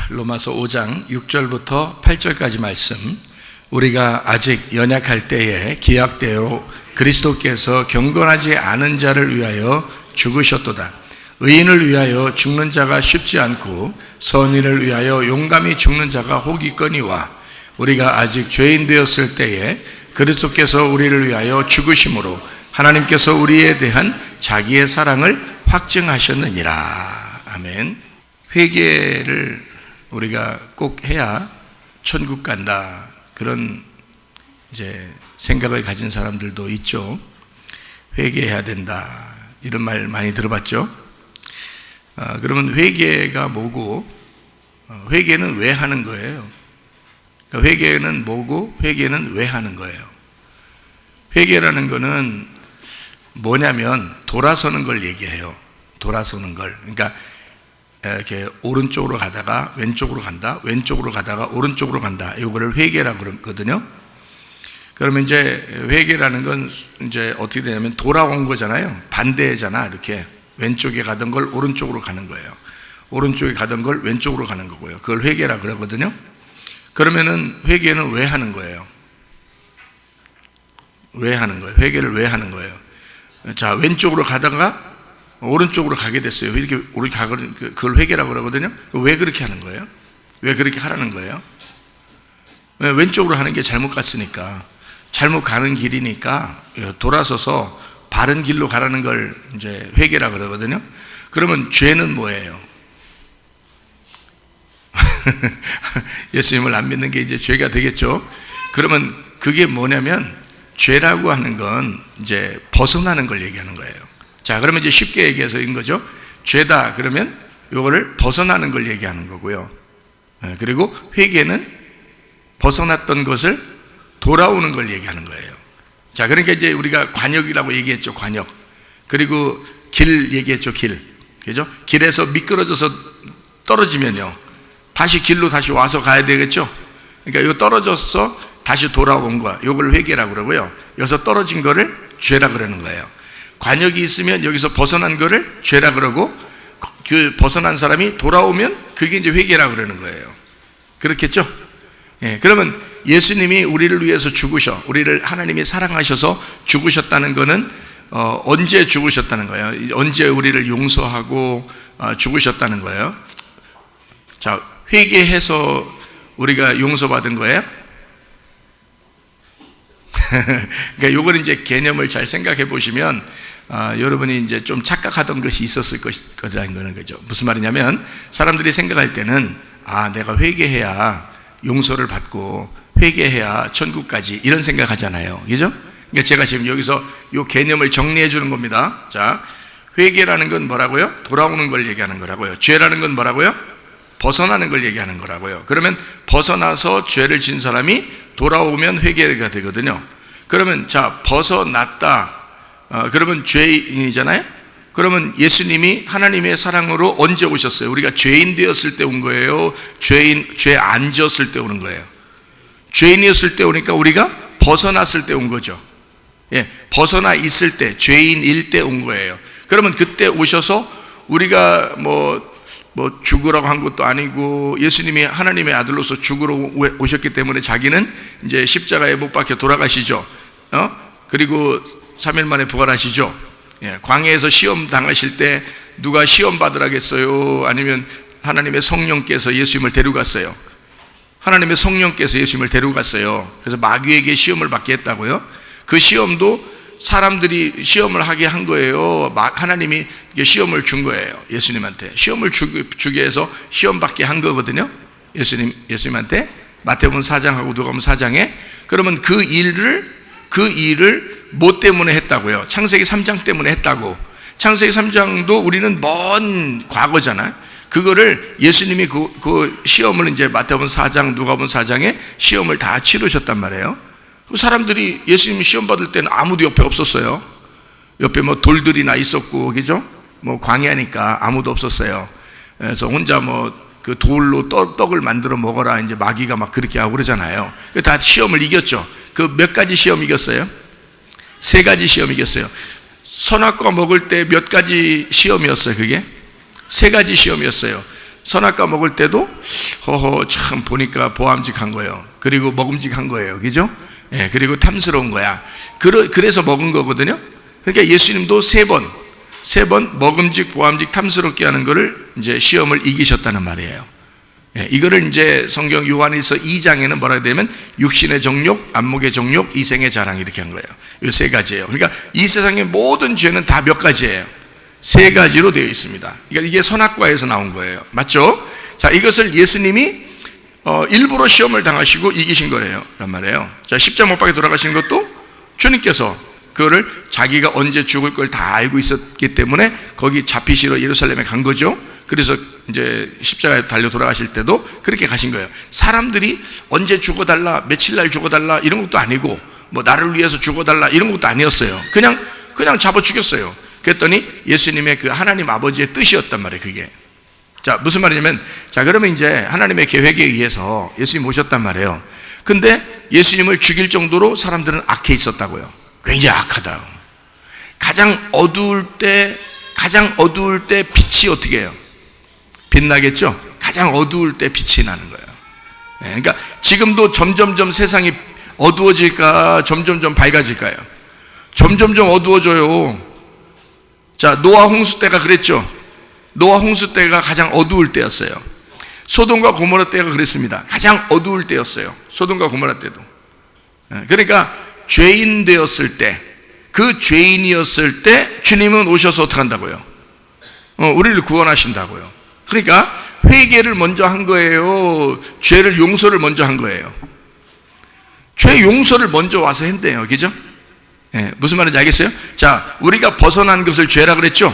로마서 5장 6절부터 8절까지 말씀, 우리가 아직 연약할 때에 기약대로 그리스도께서 경건하지 않은 자를 위하여 죽으셨도다. 의인을 위하여 죽는 자가 쉽지 않고 선인을 위하여 용감히 죽는 자가 혹이거니와, 우리가 아직 죄인 되었을 때에 그리스도께서 우리를 위하여 죽으심으로 하나님께서 우리에 대한 자기의 사랑을 확증하셨느니라. 아멘. 회개를 우리가 꼭 해야 천국 간다, 그런 이제 생각을 가진 사람들도 있죠. 회개해야 된다, 이런 말 많이 들어봤죠. 그러면 회개가 뭐고, 회개는 왜 하는 거예요? 그러니까 회개는 뭐고, 회개는 왜 하는 거예요? 회개라는 거는 뭐냐면 돌아서는 걸 얘기해요. 돌아서는 걸. 그러니까 이렇게 오른쪽으로 가다가 왼쪽으로 간다, 왼쪽으로 가다가 오른쪽으로 간다, 이거를 회개라고 그러거든요. 그러면 이제 회개라는 건 이제 어떻게 되냐면 돌아온 거잖아요. 반대잖아. 이렇게 왼쪽에 가던 걸 오른쪽으로 가는 거예요. 오른쪽에 가던 걸 왼쪽으로 가는 거고요. 그걸 회개라 그러거든요. 그러면은 회개는 왜 하는 거예요? 왜 하는 거예요? 회개를 왜 하는 거예요? 자, 왼쪽으로 가다가 오른쪽으로 가게 됐어요. 이렇게 우리 그걸 회개라고 그러거든요. 왜 그렇게 하는 거예요? 왜 그렇게 하라는 거예요? 왼쪽으로 하는 게 잘못 갔으니까, 잘못 가는 길이니까 돌아서서 바른 길로 가라는 걸 이제 회개라고 그러거든요. 그러면 죄는 뭐예요? 예수님을 안 믿는 게 이제 죄가 되겠죠. 그러면 그게 뭐냐면, 죄라고 하는 건 이제 벗어나는 걸 얘기하는 거예요. 자, 그러면 이제 쉽게 얘기해서 인 거죠. 죄다 그러면 요거를 벗어나는 걸 얘기하는 거고요. 그리고 회개는 벗어났던 것을 돌아오는 걸 얘기하는 거예요. 자, 그러니까 이제 우리가 관역이라고 얘기했죠. 관역. 그리고 길 얘기했죠. 길. 그죠? 길에서 미끄러져서 떨어지면요, 다시 길로 다시 와서 가야 되겠죠. 그러니까 이거 떨어져서 다시 돌아온 거, 요걸 회개라고 그러고요. 여기서 떨어진 거를 죄라 그러는 거예요. 관역이 있으면 여기서 벗어난 거를 죄라 그러고, 그 벗어난 사람이 돌아오면 그게 이제 회개라 그러는 거예요. 그렇겠죠? 예, 그러면 예수님이 우리를 위해서 죽으셔, 우리를 하나님이 사랑하셔서 죽으셨다는 거는 언제 죽으셨다는 거예요? 언제 우리를 용서하고 죽으셨다는 거예요? 자, 회개해서 우리가 용서받은 거예요? 그러니까 요걸 이제 개념을 잘 생각해 보시면 여러분이 이제 좀 착각하던 것이 있었을 거라는 거죠. 무슨 말이냐면, 사람들이 생각할 때는 내가 회개해야 용서를 받고 회개해야 천국까지, 이런 생각하잖아요. 그죠? 그러니까 제가 지금 여기서 요 개념을 정리해 주는 겁니다. 자, 회개라는 건 뭐라고요? 돌아오는 걸 얘기하는 거라고요. 죄라는 건 뭐라고요? 벗어나는 걸 얘기하는 거라고요. 그러면 벗어나서 죄를 진 사람이 돌아오면 회개가 되거든요. 그러면 자, 벗어났다, 그러면 죄인이잖아요. 그러면 예수님이 하나님의 사랑으로 언제 오셨어요? 우리가 죄인 되었을 때 온 거예요? 죄 안 지었을 때 오는 거예요? 죄인이었을 때 오니까 우리가 벗어났을 때 온 거죠. 예, 벗어나 있을 때, 죄인일 때 온 거예요. 그러면 그때 오셔서 우리가 뭐 죽으라고 한 것도 아니고, 예수님이 하나님의 아들로서 죽으러 오셨기 때문에 자기는 이제 십자가에 못 박혀 돌아가시죠. 그리고 3일 만에 부활하시죠. 예, 광야에서 시험 당하실 때 누가 시험 받으라겠어요? 아니면 하나님의 성령께서 예수님을 데려갔어요. 하나님의 성령께서 예수님을 데려갔어요. 그래서 마귀에게 시험을 받게 했다고요. 그 시험도 사람들이 시험을 하게 한 거예요. 하나님이 시험을 준 거예요. 예수님한테 시험을 주게 해서 시험 받게 한 거거든요. 예수님한테 마태복음 4장하고 누가복음 4장에. 그러면 그 일을 뭐 때문에 했다고요? 창세기 3장 때문에 했다고. 창세기 3장도 우리는 먼 과거잖아요. 그거를 예수님이 그 시험을 이제 마태복음 4장, 누가복음 4장에 시험을 다 치르셨단 말이에요. 사람들이 예수님 시험 받을 때는 아무도 옆에 없었어요. 옆에 뭐 돌들이나 있었고, 그죠? 뭐 광야니까 아무도 없었어요. 그래서 혼자 그 돌로 떡을 만들어 먹어라, 이제 마귀가 막 그렇게 하고 그러잖아요. 다 시험을 이겼죠. 그 몇 가지 시험 이겼어요? 3가지 시험 이겼어요. 선악과 먹을 때 몇 가지 시험이었어요? 그게 3가지 시험이었어요. 선악과 먹을 때도 허허 참 보니까 보암직한 거예요. 그리고 먹음직한 거예요. 그죠? 예, 그리고 탐스러운 거야. 그래서 먹은 거거든요. 그러니까 예수님도 세 번 먹음직, 보암직, 탐스럽게 하는 거를 이제 시험을 이기셨다는 말이에요. 예, 이거를 이제 성경 요한일서 2장에는 뭐라 되냐면 육신의 정욕, 안목의 정욕, 이생의 자랑 이렇게 한 거예요. 이 세 가지예요. 그러니까 이 세상의 모든 죄는 다 몇 가지예요? 세 가지로 되어 있습니다. 그러니까 이게 선악과에서 나온 거예요. 맞죠? 자, 이것을 예수님이 일부러 시험을 당하시고 이기신 거예요. 란 말이에요. 자, 십자가 못 박에 돌아가신 것도 주님께서 그거를 자기가 언제 죽을 걸 다 알고 있었기 때문에 거기 잡히시러 예루살렘에 간 거죠. 그래서 이제 십자가에 달려 돌아가실 때도 그렇게 가신 거예요. 사람들이 언제 죽어달라, 며칠 날 죽어달라 이런 것도 아니고 뭐 나를 위해서 죽어달라 이런 것도 아니었어요. 그냥 잡아 죽였어요. 그랬더니 예수님의 그 하나님 아버지의 뜻이었단 말이에요. 그게. 자, 무슨 말이냐면, 자, 그러면 이제 하나님의 계획에 의해서 예수님 오셨단 말이에요. 근데 예수님을 죽일 정도로 사람들은 악해 있었다고요. 굉장히 악하다. 가장 어두울 때 빛이 어떻게 해요? 빛나겠죠? 가장 어두울 때 빛이 나는 거예요. 그러니까 지금도 점점점 세상이 어두워질까, 점점점 밝아질까요? 점점점 어두워져요. 자, 노아 홍수 때가 그랬죠? 노아 홍수 때가 가장 어두울 때였어요. 소돔과 고모라 때가 그랬습니다. 가장 어두울 때였어요. 소돔과 고모라 때도. 그러니까 죄인 되었을 때, 그 죄인이었을 때 주님은 오셔서 어떻게 한다고요? 우리를 구원하신다고요. 그러니까 회개를 먼저 한 거예요. 죄를 용서를 먼저 한 거예요. 죄 용서를 먼저 와서 했대요. 그죠? 예, 무슨 말인지 알겠어요? 자, 우리가 벗어난 것을 죄라 그랬죠?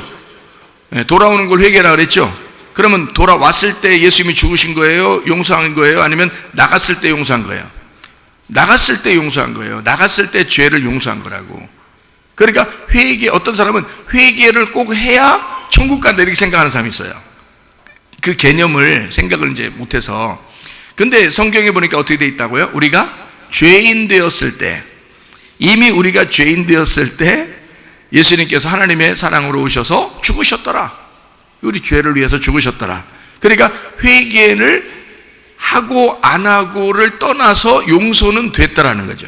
예, 돌아오는 걸 회개라 그랬죠? 그러면 돌아왔을 때 예수님이 죽으신 거예요? 용서한 거예요? 아니면 나갔을 때 용서한 거예요? 나갔을 때 용서한 거예요. 나갔을 때 죄를 용서한 거라고. 그러니까 어떤 사람은 회개를 꼭 해야 천국 간다 이렇게 생각하는 사람이 있어요. 그 개념을 생각을 이제 못해서. 근데 성경에 보니까 어떻게 돼 있다고요? 우리가 죄인 되었을 때, 이미 우리가 죄인 되었을 때 예수님께서 하나님의 사랑으로 오셔서 죽으셨더라. 우리 죄를 위해서 죽으셨더라. 그러니까 회개를 하고 안 하고를 떠나서 용서는 됐더라는 거죠.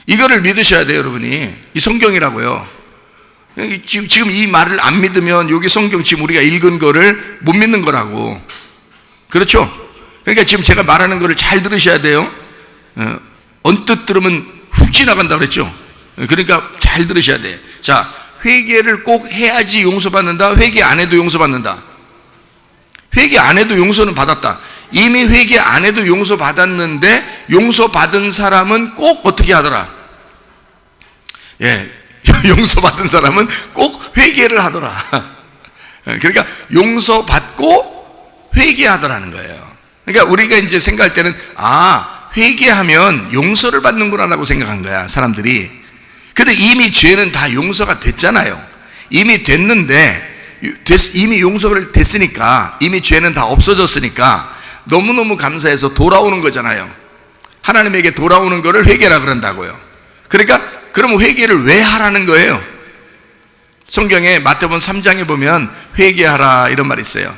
이거를 믿으셔야 돼요, 여러분이. 이 성경이라고요. 지금 이 말을 안 믿으면 여기 성경 지금 우리가 읽은 거를 못 믿는 거라고. 그렇죠? 그러니까 지금 제가 말하는 거를 잘 들으셔야 돼요. 언뜻 들으면 훅 지나간다고 그랬죠? 그러니까 잘 들으셔야 돼요. 자, 회개를 꼭 해야지 용서받는다. 회개 안 해도 용서받는다. 회개 안 해도 용서는 받았다. 이미 회개 안 해도 용서받았는데 용서받은 사람은 꼭 어떻게 하더라? 예, 용서받은 사람은 꼭 회개를 하더라. 그러니까 용서받고 회개하더라는 거예요. 그러니까 우리가 이제 생각할 때는 회개하면 용서를 받는구나라고 생각한 거야, 사람들이. 근데 이미 죄는 다 용서가 됐잖아요. 이미 됐는데, 이미 용서를 됐으니까, 이미 죄는 다 없어졌으니까 너무너무 감사해서 돌아오는 거잖아요. 하나님에게 돌아오는 거를 회개라 그런다고요. 그러니까 그럼 회개를 왜 하라는 거예요? 성경에 마태복음 3장에 보면 회개하라 이런 말이 있어요.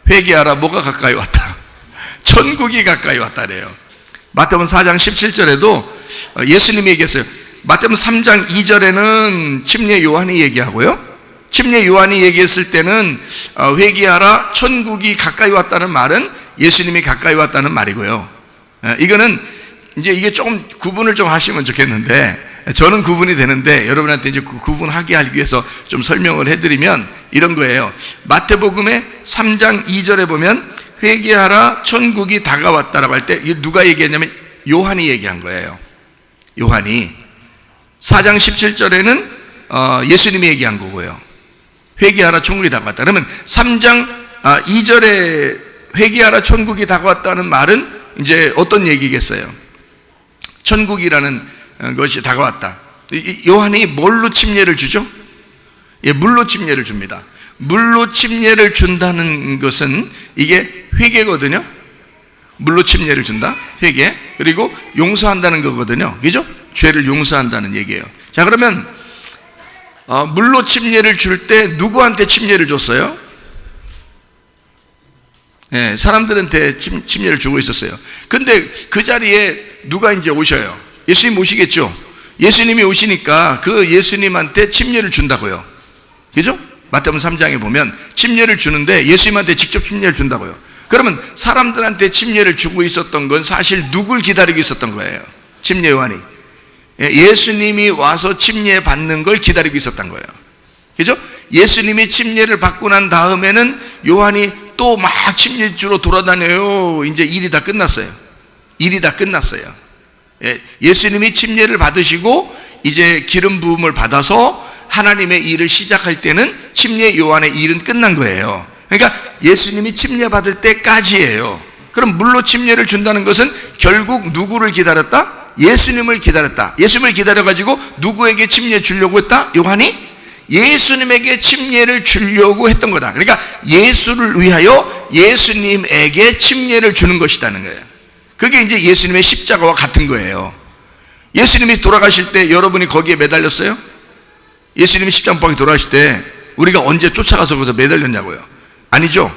회개하라. 뭐가 가까이 왔다? 천국이 가까이 왔다래요. 마태복음 4장 17절에도 예수님이 얘기했어요. 마태복음 3장 2절에는 침례 요한이 얘기하고요, 침례 요한이 얘기했을 때는 회개하라, 천국이 가까이 왔다는 말은 예수님이 가까이 왔다는 말이고요. 이거는 이제 이게 조금 구분을 좀 하시면 좋겠는데, 저는 구분이 되는데 여러분한테 이제 구분하게 하기 위해서 좀 설명을 해드리면 이런 거예요. 마태복음의 3장 2절에 보면 회개하라, 천국이 다가왔다라고 할 때 누가 얘기했냐면 요한이 얘기한 거예요. 요한이. 4장 17절에는 예수님이 얘기한 거고요. 회개하라, 천국이 다가왔다. 그러면 3장 2절에 회개하라, 천국이 다가왔다는 말은 이제 어떤 얘기겠어요? 천국이라는 것이 다가왔다. 요한이 뭘로 침례를 주죠? 예, 물로 침례를 줍니다. 물로 침례를 준다는 것은 이게 회개거든요. 물로 침례를 준다, 회개. 그리고 용서한다는 거거든요. 그죠? 죄를 용서한다는 얘기예요. 자, 그러면 물로 침례를 줄 때 누구한테 침례를 줬어요? 예, 사람들한테 침례를 주고 있었어요. 근데 그 자리에 누가 이제 오셔요? 예수님 오시겠죠? 예수님이 오시니까 그 예수님한테 침례를 준다고요. 그죠? 마태복음 3장에 보면 침례를 주는데 예수님한테 직접 침례를 준다고요. 그러면 사람들한테 침례를 주고 있었던 건 사실 누굴 기다리고 있었던 거예요? 침례 요한이. 예수님이 와서 침례 받는 걸 기다리고 있었던 거예요. 그죠? 예수님이 침례를 받고 난 다음에는 요한이 또 막 침례 주러 돌아다녀요. 이제 일이 다 끝났어요. 일이 다 끝났어요. 예수님이 침례를 받으시고 이제 기름 부음을 받아서 하나님의 일을 시작할 때는 침례 요한의 일은 끝난 거예요. 그러니까 예수님이 침례 받을 때까지예요. 그럼 물로 침례를 준다는 것은 결국 누구를 기다렸다? 예수님을 기다렸다. 예수님을 기다려가지고 누구에게 침례 주려고 했다? 요한이 예수님에게 침례를 주려고 했던 거다. 그러니까 예수를 위하여 예수님에게 침례를 주는 것이라는 거예요. 그게 이제 예수님의 십자가와 같은 거예요. 예수님이 돌아가실 때 여러분이 거기에 매달렸어요? 예수님이 십자가에 돌아가실 때 우리가 언제 쫓아가서 거기서 매달렸냐고요? 아니죠.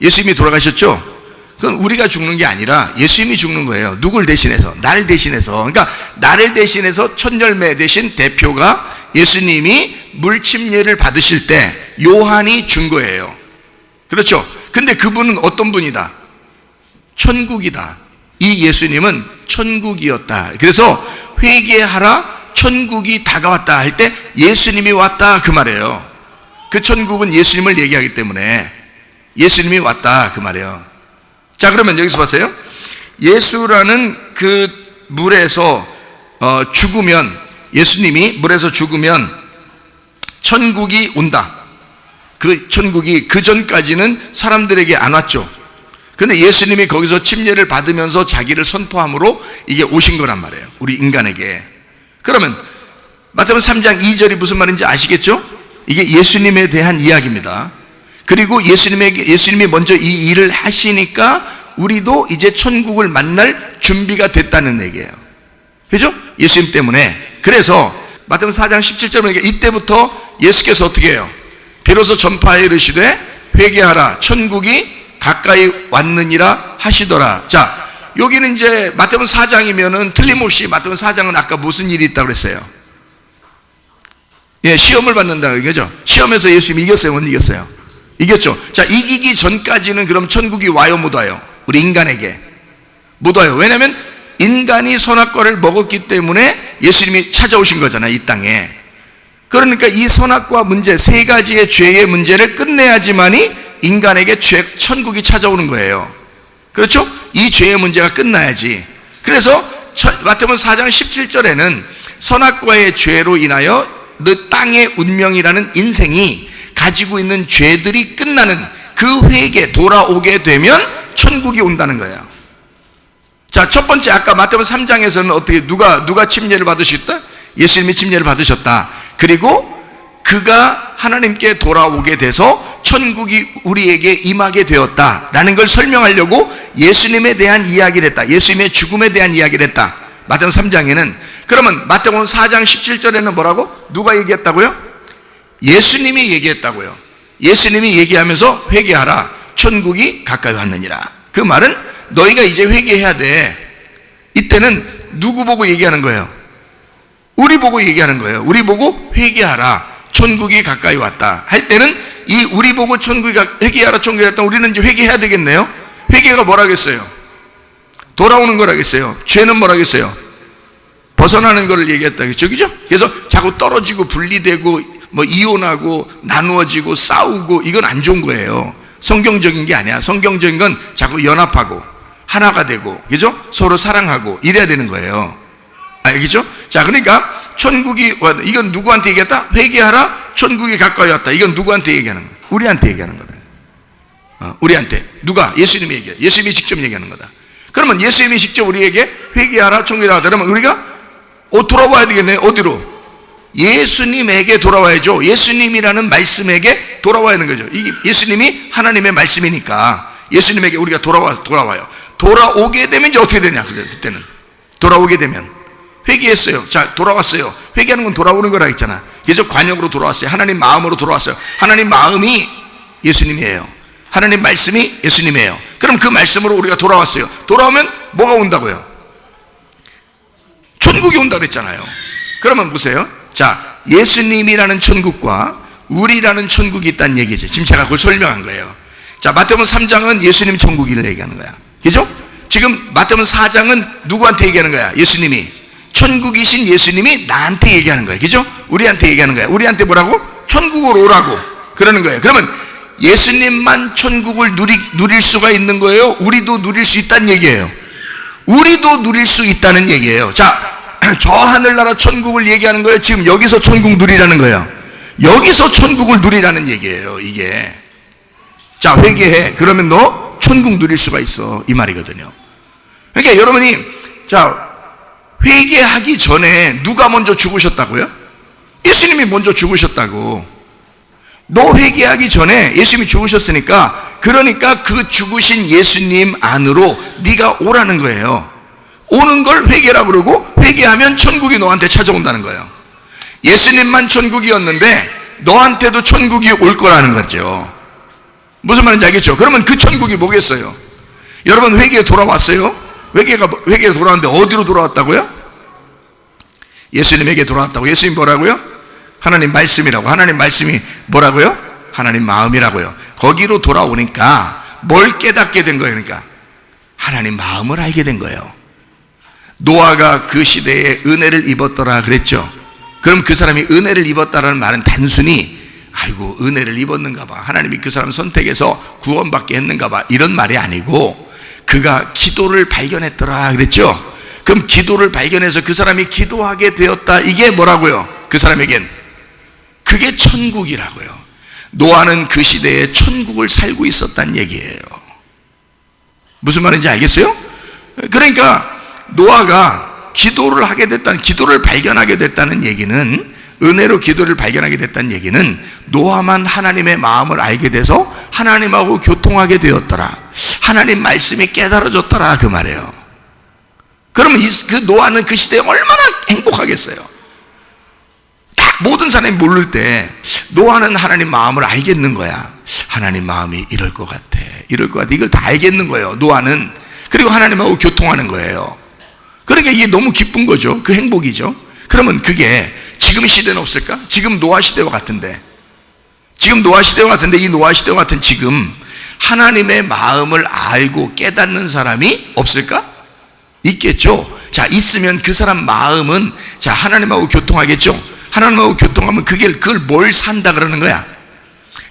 예수님이 돌아가셨죠? 그건 우리가 죽는 게 아니라 예수님이 죽는 거예요. 누굴 대신해서? 나를 대신해서. 그러니까 나를 대신해서 첫 열매 대신 대표가 예수님이 물침례를 받으실 때 요한이 준 거예요. 그렇죠? 근데 그분은 어떤 분이다? 천국이다. 이 예수님은 천국이었다. 그래서 회개하라, 천국이 다가왔다 할 때 예수님이 왔다 그 말이에요. 그 천국은 예수님을 얘기하기 때문에 예수님이 왔다 그 말이에요. 자, 그러면 여기서 보세요. 예수라는 그 물에서 죽으면, 예수님이 물에서 죽으면 천국이 온다. 그 천국이 그 전까지는 사람들에게 안 왔죠. 근데 예수님이 거기서 침례를 받으면서 자기를 선포함으로 이게 오신 거란 말이에요. 우리 인간에게. 그러면 마태복음 3장 2절이 무슨 말인지 아시겠죠? 이게 예수님에 대한 이야기입니다. 그리고 예수님이 먼저 이 일을 하시니까 우리도 이제 천국을 만날 준비가 됐다는 얘기예요. 그죠? 예수님 때문에. 그래서 마태복음 4장 17절에 보니까 이때부터 예수께서 어떻게 해요? 비로소 전파하여 이르시되 회개하라, 천국이 가까이 왔느니라 하시더라. 자, 여기는 이제 마태복음 4장이면은 틀림없이 마태복음 4장은 아까 무슨 일이 있다고 그랬어요? 예, 시험을 받는다는 거죠. 시험에서 예수님이 이겼어요, 못 이겼어요? 이겼죠. 자, 이기기 전까지는 그럼 천국이 와요, 못 와요? 우리 인간에게 못 와요. 왜냐하면 인간이 선악과를 먹었기 때문에 예수님이 찾아오신 거잖아요, 이 땅에. 그러니까 이 선악과 문제, 세 가지의 죄의 문제를 끝내야지만이 인간에게 천국이 찾아오는 거예요. 그렇죠? 이 죄의 문제가 끝나야지. 그래서 마태복음 4장 17절에는 선악과의 죄로 인하여 너 땅의 운명이라는 인생이 가지고 있는 죄들이 끝나는 그 회개, 돌아오게 되면 천국이 온다는 거예요. 자, 첫 번째 아까 마태복음 3장에서는 어떻게 누가 침례를 받으셨다? 예수님이 침례를 받으셨다. 그리고 그가 하나님께 돌아오게 돼서 천국이 우리에게 임하게 되었다라는 걸 설명하려고 예수님에 대한 이야기를 했다. 예수님의 죽음에 대한 이야기를 했다. 마태복음 3장에는. 그러면 마태복음 4장 17절에는 뭐라고? 누가 얘기했다고요? 예수님이 얘기했다고요. 예수님이 얘기하면서 회개하라, 천국이 가까이 왔느니라. 그 말은 너희가 이제 회개해야 돼. 이때는 누구 보고 얘기하는 거예요? 우리 보고 얘기하는 거예요. 우리 보고 회개하라, 천국이 가까이 왔다 할 때는 이 우리 보고 천국이 회개하라, 천국이 왔다, 우리는 이제 회개해야 되겠네요. 회개가 뭐라겠어요? 돌아오는 거라겠어요. 죄는 뭐라겠어요? 벗어나는 거를 얘기했다겠죠. 그죠? 그래서 자꾸 떨어지고 분리되고 뭐 이혼하고 나누어지고 싸우고 이건 안 좋은 거예요. 성경적인 게 아니야. 성경적인 건 자꾸 연합하고 하나가 되고, 그죠? 서로 사랑하고 이래야 되는 거예요. 알겠죠? 자, 그러니까 천국이 왔다. 이건 누구한테 얘기했다? 회개하라, 천국이 가까이 왔다. 이건 누구한테 얘기하는 거야? 우리한테 얘기하는 거예요. 우리한테. 누가? 예수님이 얘기해. 예수님이 직접 얘기하는 거다. 그러면 예수님이 직접 우리에게 회개하라, 천국이 나왔다. 그러면 우리가 돌아와야 되겠네요. 어디로? 예수님에게 돌아와야죠. 예수님이라는 말씀에게 돌아와야 하는 거죠. 이 예수님이 하나님의 말씀이니까 예수님에게 우리가 돌아와요. 돌아오게 되면 이제 어떻게 되냐? 그때는 돌아오게 되면 회개했어요. 자, 돌아왔어요. 회개하는 건 돌아오는 거라 했잖아. 그래서 관역으로 돌아왔어요. 하나님 마음으로 돌아왔어요. 하나님 마음이 예수님이에요. 하나님 말씀이 예수님이에요. 그럼 그 말씀으로 우리가 돌아왔어요. 돌아오면 뭐가 온다고요? 천국이 온다 그랬잖아요. 그러면 보세요. 자, 예수님이라는 천국과 우리라는 천국이 있다는 얘기죠. 지금 제가 그걸 설명한 거예요. 자, 마태복음 3장은 예수님 천국을 얘기하는 거야. 그죠? 지금 마태복음 4장은 누구한테 얘기하는 거야? 예수님이. 천국이신 예수님이 나한테 얘기하는 거예요. 그죠? 우리한테 얘기하는 거야. 우리한테 뭐라고? 천국으로 오라고 그러는 거예요. 그러면 예수님만 천국을 누릴 수가 있는 거예요? 우리도 누릴 수 있다는 얘기예요. 우리도 누릴 수 있다는 얘기예요. 자, 저 하늘나라 천국을 얘기하는 거예요? 지금 여기서 천국 누리라는 거예요? 여기서 천국을 누리라는 얘기예요, 이게. 자, 회개해. 그러면 너 천국 누릴 수가 있어. 이 말이거든요. 그러니까 여러분이, 자, 회개하기 전에 누가 먼저 죽으셨다고요? 예수님이 먼저 죽으셨다고. 너 회개하기 전에 예수님이 죽으셨으니까, 그러니까 그 죽으신 예수님 안으로 네가 오라는 거예요. 오는 걸 회개라고 그러고, 회개하면 천국이 너한테 찾아온다는 거예요. 예수님만 천국이었는데 너한테도 천국이 올 거라는 거죠. 무슨 말인지 알겠죠? 그러면 그 천국이 뭐겠어요? 여러분 회개에 돌아왔어요? 회개에 돌아왔는데 어디로 돌아왔다고요? 예수님에게 돌아왔다고. 예수님 뭐라고요? 하나님 말씀이라고. 하나님 말씀이 뭐라고요? 하나님 마음이라고요. 거기로 돌아오니까 뭘 깨닫게 된 거예요? 그러니까 하나님 마음을 알게 된 거예요. 노아가 그 시대에 은혜를 입었더라 그랬죠. 그럼 그 사람이 은혜를 입었다라는 말은 단순히 아이고 은혜를 입었는가 봐, 하나님이 그 사람 선택해서 구원받게 했는가 봐, 이런 말이 아니고 그가 기도를 발견했더라 그랬죠. 그럼 기도를 발견해서 그 사람이 기도하게 되었다, 이게 뭐라고요? 그 사람에겐 그게 천국이라고요. 노아는 그 시대에 천국을 살고 있었다는 얘기예요. 무슨 말인지 알겠어요? 그러니까 노아가 기도를 하게 됐다는, 기도를 발견하게 됐다는 얘기는, 은혜로 기도를 발견하게 됐다는 얘기는 노아만 하나님의 마음을 알게 돼서 하나님하고 교통하게 되었더라, 하나님 말씀이 깨달아졌더라, 그 말이에요. 그러면 그 노아는 그 시대에 얼마나 행복하겠어요. 다 모든 사람이 모를 때 노아는 하나님 마음을 알겠는 거야. 하나님 마음이 이럴 것 같아, 이럴 것 같아, 이걸 다 알겠는 거예요, 노아는. 그리고 하나님하고 교통하는 거예요. 그러니까 이게 너무 기쁜 거죠. 그 행복이죠. 그러면 그게 지금 시대는 없을까? 지금 노아 시대와 같은데, 지금 노아 시대와 같은데, 이 노아 시대와 같은 지금 하나님의 마음을 알고 깨닫는 사람이 없을까? 있겠죠. 자, 있으면 그 사람 마음은, 자, 하나님하고 교통하겠죠. 하나님하고 교통하면 그걸 뭘 산다 그러는 거야?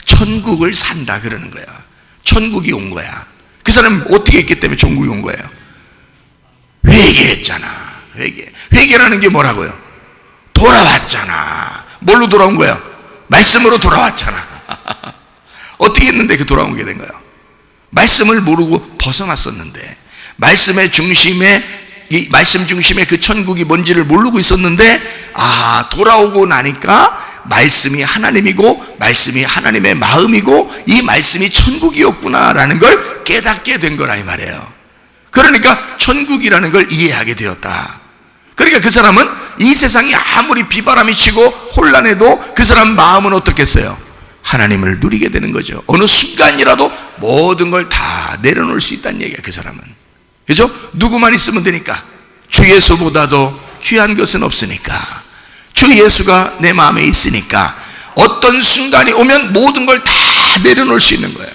천국을 산다 그러는 거야. 천국이 온 거야. 그 사람은 어떻게 했기 때문에 천국이 온 거예요? 회개했잖아. 회개라는 게 뭐라고요? 돌아왔잖아. 뭘로 돌아온 거야? 말씀으로 돌아왔잖아. 어떻게 했는데 그 돌아오게 된 거야? 말씀을 모르고 벗어났었는데, 말씀의 중심에, 이 말씀 중심에 그 천국이 뭔지를 모르고 있었는데, 아, 돌아오고 나니까 말씀이 하나님이고 말씀이 하나님의 마음이고 이 말씀이 천국이었구나라는 걸 깨닫게 된 거라 이 말이에요. 그러니까 천국이라는 걸 이해하게 되었다. 그러니까 그 사람은 이 세상이 아무리 비바람이 치고 혼란해도 그 사람 마음은 어떻겠어요? 하나님을 누리게 되는 거죠. 어느 순간이라도 모든 걸 다 내려놓을 수 있다는 얘기야, 그 사람은. 그죠? 누구만 있으면 되니까. 주 예수보다도 귀한 것은 없으니까. 주 예수가 내 마음에 있으니까 어떤 순간이 오면 모든 걸 다 내려놓을 수 있는 거예요.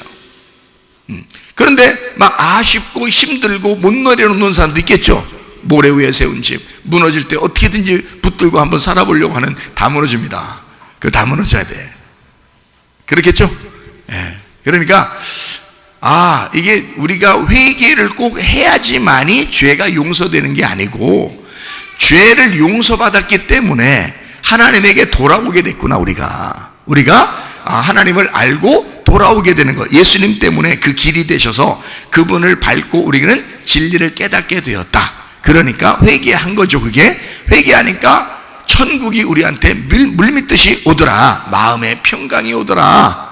그런데 막 아쉽고 힘들고 못 내려놓는 사람도 있겠죠. 모래 위에 세운 집 무너질 때 어떻게든지 붙들고 한번 살아보려고 하는, 다 무너집니다. 그거 다 무너져야 돼. 그렇겠죠? 예. 그러니까 이게 우리가 회개를 꼭 해야지만이 죄가 용서되는 게 아니고, 죄를 용서받았기 때문에 하나님에게 돌아오게 됐구나. 우리가 하나님을 알고 돌아오게 되는 것, 예수님 때문에 그 길이 되셔서 그분을 밟고 우리는 진리를 깨닫게 되었다. 그러니까 회개한 거죠. 그게 회개하니까 천국이 우리한테 물밀듯이 오더라. 마음의 평강이 오더라.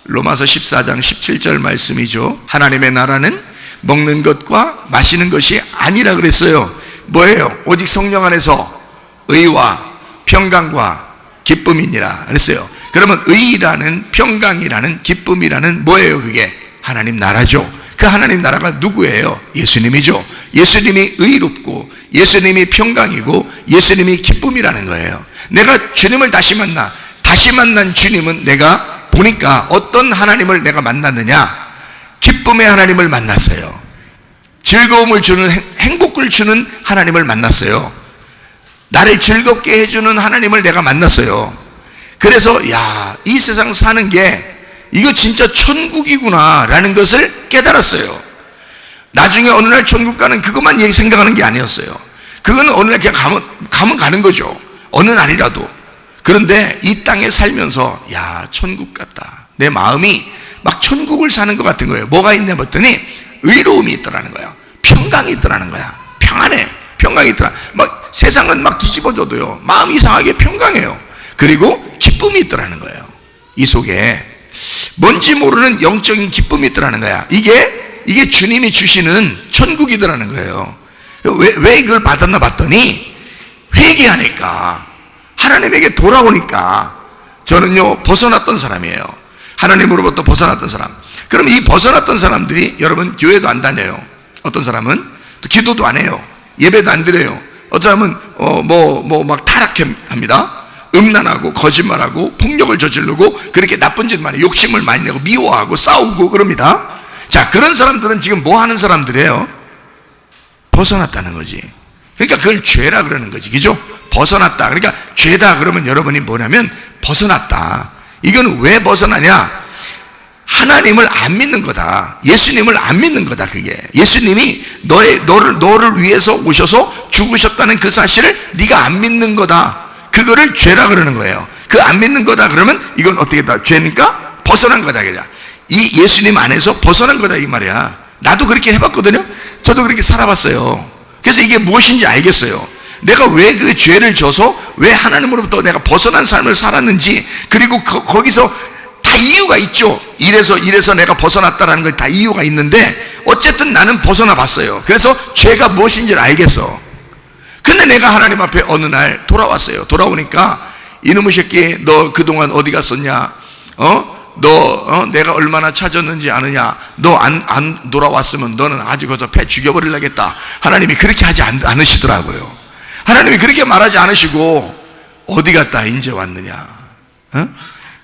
로마서 14장 17절 말씀이죠. 하나님의 나라는 먹는 것과 마시는 것이 아니라 그랬어요. 뭐예요? 오직 성령 안에서 의와 평강과 기쁨이니라 그랬어요. 그러면 의라는, 평강이라는, 기쁨이라는 뭐예요? 그게 하나님 나라죠. 그 하나님 나라가 누구예요? 예수님이죠. 예수님이 의롭고 예수님이 평강이고 예수님이 기쁨이라는 거예요. 내가 주님을 다시 만난 주님은 내가 보니까 어떤 하나님을 내가 만났느냐? 기쁨의 하나님을 만났어요. 즐거움을 주는, 행복을 주는 하나님을 만났어요. 나를 즐겁게 해주는 하나님을 내가 만났어요. 그래서 이 세상 사는 게 이거 진짜 천국이구나 라는 것을 깨달았어요. 나중에 어느 날 천국 가는 그것만 생각하는 게 아니었어요. 그거는 어느 날 그냥 가면 가는 거죠. 어느 날이라도. 그런데 이 땅에 살면서 천국 같다. 내 마음이 막 천국을 사는 것 같은 거예요. 뭐가 있냐 봤더니 의로움이 있더라는 거야. 평강이 있더라는 거야. 평안해. 평강이 있더라. 막 세상은 막 뒤집어져도요, 마음이 이상하게 평강해요. 그리고 기쁨이 있더라는 거예요. 이 속에 뭔지 모르는 영적인 기쁨이 있더라는 거야. 이게 주님이 주시는 천국이더라는 거예요. 왜 이걸 받았나 봤더니 회개하니까, 하나님에게 돌아오니까. 저는요 벗어났던 사람이에요. 하나님으로부터 벗어났던 사람. 그럼 이 벗어났던 사람들이 여러분 교회도 안 다녀요. 어떤 사람은 또 기도도 안 해요. 예배도 안 드려요. 어떤 사람은 막 타락합니다. 음란하고 거짓말하고 폭력을 저지르고 그렇게 나쁜 짓만 해요. 욕심을 많이 내고 미워하고 싸우고 그럽니다. 자, 그런 사람들은 지금 뭐 하는 사람들이에요? 벗어났다는 거지. 그러니까 그걸 죄라 그러는 거지. 그죠? 벗어났다. 그러니까 죄다 그러면 여러분이 뭐냐면 벗어났다. 이건 왜 벗어나냐? 하나님을 안 믿는 거다. 예수님을 안 믿는 거다. 그게 예수님이 너를 위해서 오셔서 죽으셨다는 그 사실을 네가 안 믿는 거다. 그거를 죄라 그러는 거예요. 그 안 믿는 거다 그러면 이건 어떻게 다 죄니까 벗어난 거다. 그냥 이 예수님 안에서 벗어난 거다 이 말이야. 나도 그렇게 해봤거든요. 저도 그렇게 살아봤어요. 그래서 이게 무엇인지 알겠어요. 내가 왜 그 죄를 져서 왜 하나님으로부터 내가 벗어난 삶을 살았는지, 그리고 거기서 다 이유가 있죠. 이래서 내가 벗어났다라는 거 다 이유가 있는데 어쨌든 나는 벗어나 봤어요. 그래서 죄가 무엇인지를 알겠어. 근데 내가 하나님 앞에 어느 날 돌아왔어요. 돌아오니까 이놈의 새끼 너 그동안 어디 갔었냐? 내가 얼마나 찾았는지 아느냐? 너 안 돌아왔으면 너는 아주 거기서 패 죽여버리려겠다. 하나님이 그렇게 하지 않으시더라고요. 하나님이 그렇게 말하지 않으시고 어디 갔다 이제 왔느냐?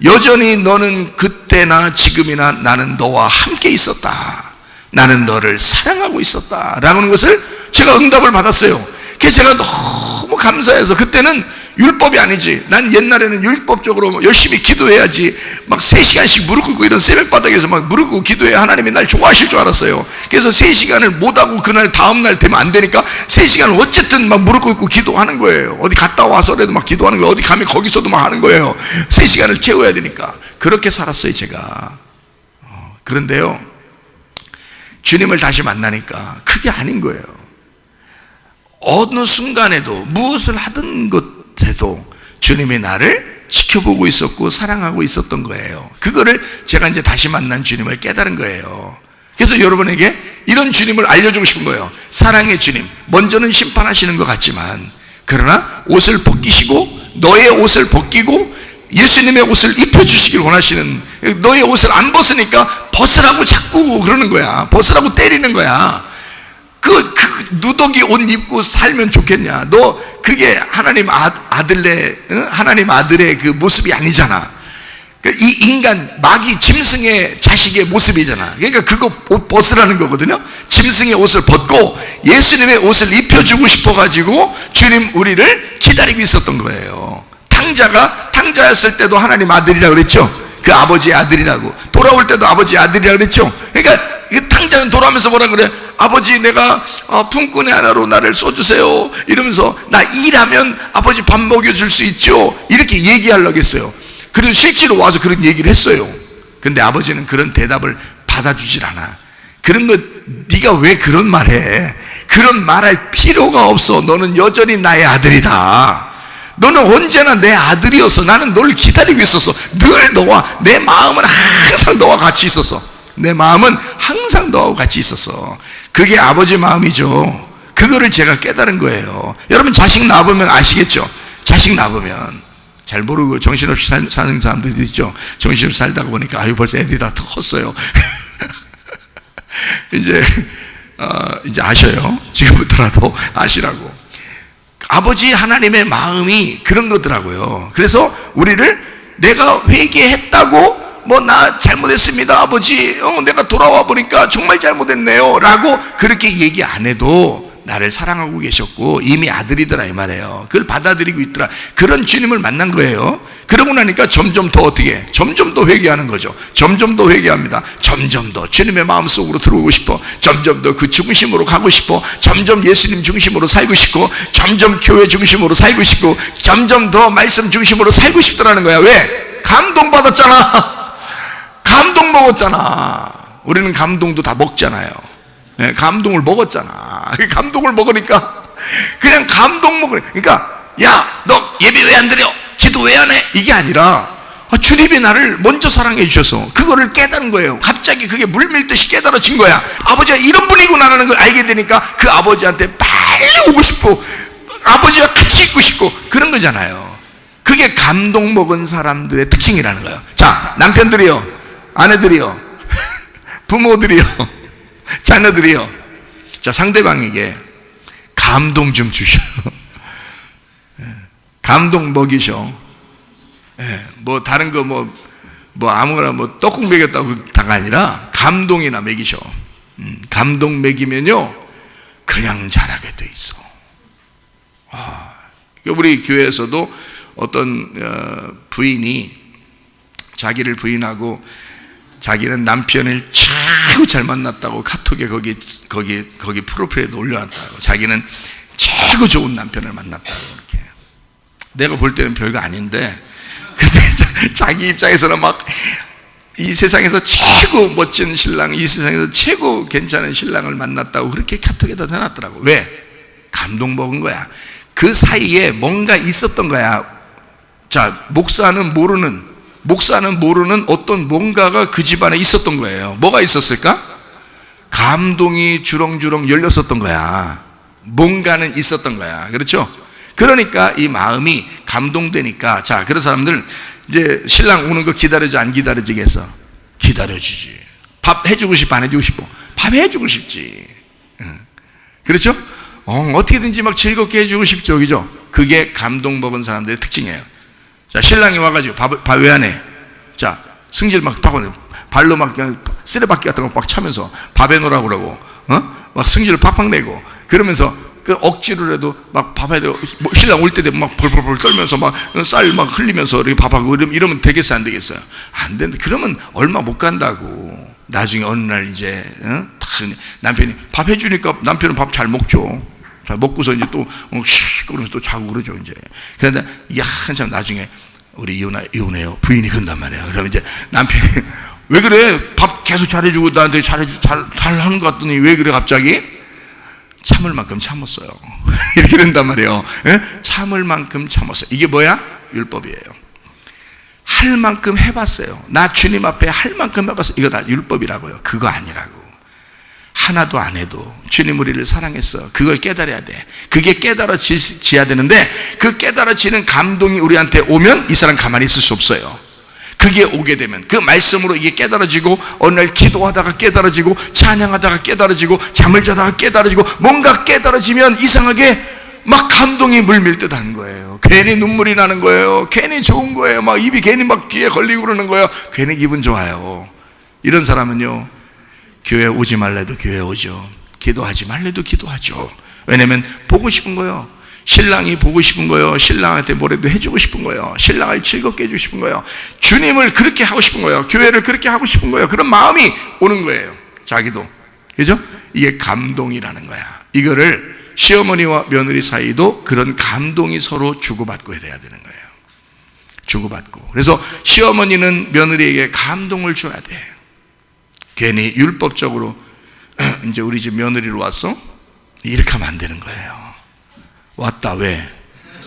여전히 너는 그때나 지금이나 나는 너와 함께 있었다. 나는 너를 사랑하고 있었다 라는 것을 제가 응답을 받았어요. 그래서 제가 너무 감사해서, 그때는 율법이 아니지, 난 옛날에는 율법적으로 열심히 기도해야지 막 3시간씩 무릎 꿇고 이런 새벽바닥에서 막 무릎 꿇고 기도해야 하나님이 날 좋아하실 줄 알았어요. 그래서 3시간을 못하고 그날 다음날 되면 안 되니까 3시간을 어쨌든 막 무릎 꿇고 기도하는 거예요. 어디 갔다 와서라도 막 기도하는 거예요. 어디 가면 거기서도 막 하는 거예요. 3시간을 채워야 되니까. 그렇게 살았어요 제가. 그런데요, 주님을 다시 만나니까 그게 아닌 거예요. 어느 순간에도 무엇을 하던 것에도 주님이 나를 지켜보고 있었고 사랑하고 있었던 거예요. 그거를 제가 이제 다시 만난 주님을 깨달은 거예요. 그래서 여러분에게 이런 주님을 알려주고 싶은 거예요. 사랑의 주님. 먼저는 심판하시는 것 같지만, 그러나 옷을 벗기시고 너의 옷을 벗기고 예수님의 옷을 입혀주시길 원하시는, 너의 옷을 안 벗으니까 벗으라고 자꾸 그러는 거야. 벗으라고 때리는 거야. 그 누더기 옷 입고 살면 좋겠냐? 너 그게 하나님 하나님 아들의 그 모습이 아니잖아. 이 인간 마귀 짐승의 자식의 모습이잖아. 그러니까 그거 옷 벗으라는 거거든요. 짐승의 옷을 벗고 예수님의 옷을 입혀주고 싶어가지고 주님 우리를 기다리고 있었던 거예요. 탕자였을 때도 하나님 아들이라고 그랬죠. 그 아버지의 아들이라고. 돌아올 때도 아버지의 아들이라고 그랬죠. 그러니까 이 탕자는 돌아오면서 뭐라 그래? 아버지, 내가 품꾼의 하나로 나를 써주세요 이러면서, 나 일하면 아버지 밥 먹여줄 수 있죠, 이렇게 얘기하려고 했어요. 그래서 실제로 와서 그런 얘기를 했어요. 근데 아버지는 그런 대답을 받아주질 않아. 그런 거 네가 왜 그런 말해? 그런 말할 필요가 없어. 너는 여전히 나의 아들이다. 너는 언제나 내 아들이었어. 나는 널 기다리고 있었어. 늘 내 마음은 항상 너와 같이 있었어. 내 마음은 항상 너와 같이 있었어. 그게 아버지 마음이죠. 그거를 제가 깨달은 거예요. 여러분 자식 낳아보면 아시겠죠? 자식 낳아보면 잘 모르고 정신없이 사는 사람들도 있죠. 정신없이 살다가 보니까 아유 벌써 애들이 다 컸어요. 이제 아셔요. 지금부터라도 아시라고. 아버지 하나님의 마음이 그런 거더라고요. 그래서 우리를 내가 회개했다고 나 잘못했습니다 아버지, 내가 돌아와 보니까 정말 잘못했네요 라고 그렇게 얘기 안 해도 나를 사랑하고 계셨고 이미 아들이더라 이 말이에요. 그걸 받아들이고 있더라. 그런 주님을 만난 거예요. 그러고 나니까 점점 더 어떻게 점점 더 회개하는 거죠. 점점 더 회개합니다. 점점 더 주님의 마음속으로 들어오고 싶어. 점점 더 그 중심으로 가고 싶어. 점점 예수님 중심으로 살고 싶고, 점점 교회 중심으로 살고 싶고, 점점 더 말씀 중심으로 살고 싶더라는 거야. 왜? 감동받았잖아. 감동 먹었잖아. 우리는 감동도 다 먹잖아요. 네, 감동을 먹었잖아. 감동을 먹으니까 그냥 감동 그러니까 야, 너 예배 왜 안 드려? 기도 왜 안 해? 이게 아니라 주님이 나를 먼저 사랑해 주셔서 그거를 깨달은 거예요. 갑자기 그게 물밀듯이 깨달아진 거야. 아버지가 이런 분이구나라는 걸 알게 되니까 그 아버지한테 빨리 오고 싶고 아버지와 같이 있고 싶고 그런 거잖아요. 그게 감동 먹은 사람들의 특징이라는 거예요. 자, 남편들이요, 아내들이요, 부모들이요, 자녀들이요. 자, 상대방에게 감동 좀 주셔. 감동 먹이셔. 다른 거 아무거나 떡국 먹였다고 다가 아니라 감동이나 먹이셔. 감동 먹이면요 그냥 잘하게 돼 있어. 우리 교회에서도 어떤 부인이 자기를 부인하고 자기는 남편을 최고 잘 만났다고 카톡에 거기 프로필에도 올려놨다고. 자기는 최고 좋은 남편을 만났다고. 이렇게 내가 볼 때는 별거 아닌데 근데 자기 입장에서는 막 이 세상에서 최고 멋진 신랑, 이 세상에서 최고 괜찮은 신랑을 만났다고 그렇게 카톡에다 해놨더라고. 왜? 감동 먹은 거야. 그 사이에 뭔가 있었던 거야. 자, 목사는 모르는 어떤 뭔가가 그 집안에 있었던 거예요. 뭐가 있었을까? 감동이 주렁주렁 열렸었던 거야. 뭔가는 있었던 거야. 그렇죠? 그러니까 이 마음이 감동되니까. 자, 그런 사람들 이제 신랑 오는 거 기다려줘, 안 기다려지겠어? 기다려주지. 밥 해주고 싶어, 안 해주고 싶어? 밥 해주고 싶지. 그렇죠? 어떻게든지 막 즐겁게 해주고 싶죠. 그죠? 그게 감동 먹은 사람들의 특징이에요. 자, 신랑이 와가지고 밥 왜 안 해? 자, 승질 막 타고 발로 막 그냥 쓰레받기 같은 거 막 차면서 밥 해놓으라고 그러고, 막 승질을 팍팍 내고, 그러면서 그 억지로라도 막 밥 해야 되고, 신랑 올 때 되면 막 벌벌벌 떨면서 막 쌀 막 흘리면서 이렇게 밥하고 이러면 되겠어요, 안 되겠어요? 안 되는데, 그러면 얼마 못 간다고. 나중에 어느 날 이제, 남편이 밥 해주니까 남편은 밥 잘 먹죠. 잘 먹고서 이제 또, 그러면서 또 자고 그러죠, 이제. 그런데 이게 한참 나중에 우리 이혼해요. 부인이 그런단 말이에요. 그러면 이제 남편이 왜 그래? 밥 계속 잘해주고 나한테 잘하는 것 같더니 왜 그래 갑자기? 참을 만큼 참았어요. 이렇게 된단 말이에요. 참을 만큼 참았어요. 이게 뭐야? 율법이에요. 할 만큼 해봤어요. 나 주님 앞에 할 만큼 해봤어요. 이거 다 율법이라고요. 그거 아니라고. 하나도 안 해도 주님 우리를 사랑했어. 그걸 깨달아야 돼. 그게 깨달아져야 되는데 그 깨달아지는 감동이 우리한테 오면 이 사람 가만히 있을 수 없어요. 그게 오게 되면 그 말씀으로 이게 깨달아지고 어느 날 기도하다가 깨달아지고 찬양하다가 깨달아지고 잠을 자다가 깨달아지고 뭔가 깨달아지면 이상하게 막 감동이 물밀 듯 하는 거예요. 괜히 눈물이 나는 거예요. 괜히 좋은 거예요. 막 입이 괜히 막 귀에 걸리고 그러는 거예요. 괜히 기분 좋아요. 이런 사람은요 교회 오지 말래도 교회 오죠. 기도하지 말래도 기도하죠. 왜냐면 보고 싶은 거예요. 신랑이 보고 싶은 거예요. 신랑한테 뭐라도 해주고 싶은 거예요. 신랑을 즐겁게 해주고 싶은 거예요. 주님을 그렇게 하고 싶은 거예요. 교회를 그렇게 하고 싶은 거예요. 그런 마음이 오는 거예요. 자기도. 그죠? 이게 감동이라는 거야. 이거를 시어머니와 며느리 사이도 그런 감동이 서로 주고받고 해야 되는 거예요. 주고받고. 그래서 시어머니는 며느리에게 감동을 줘야 돼. 괜히 율법적으로 이제 우리 집 며느리로 왔어? 이렇게 하면 안 되는 거예요. 왔다 왜?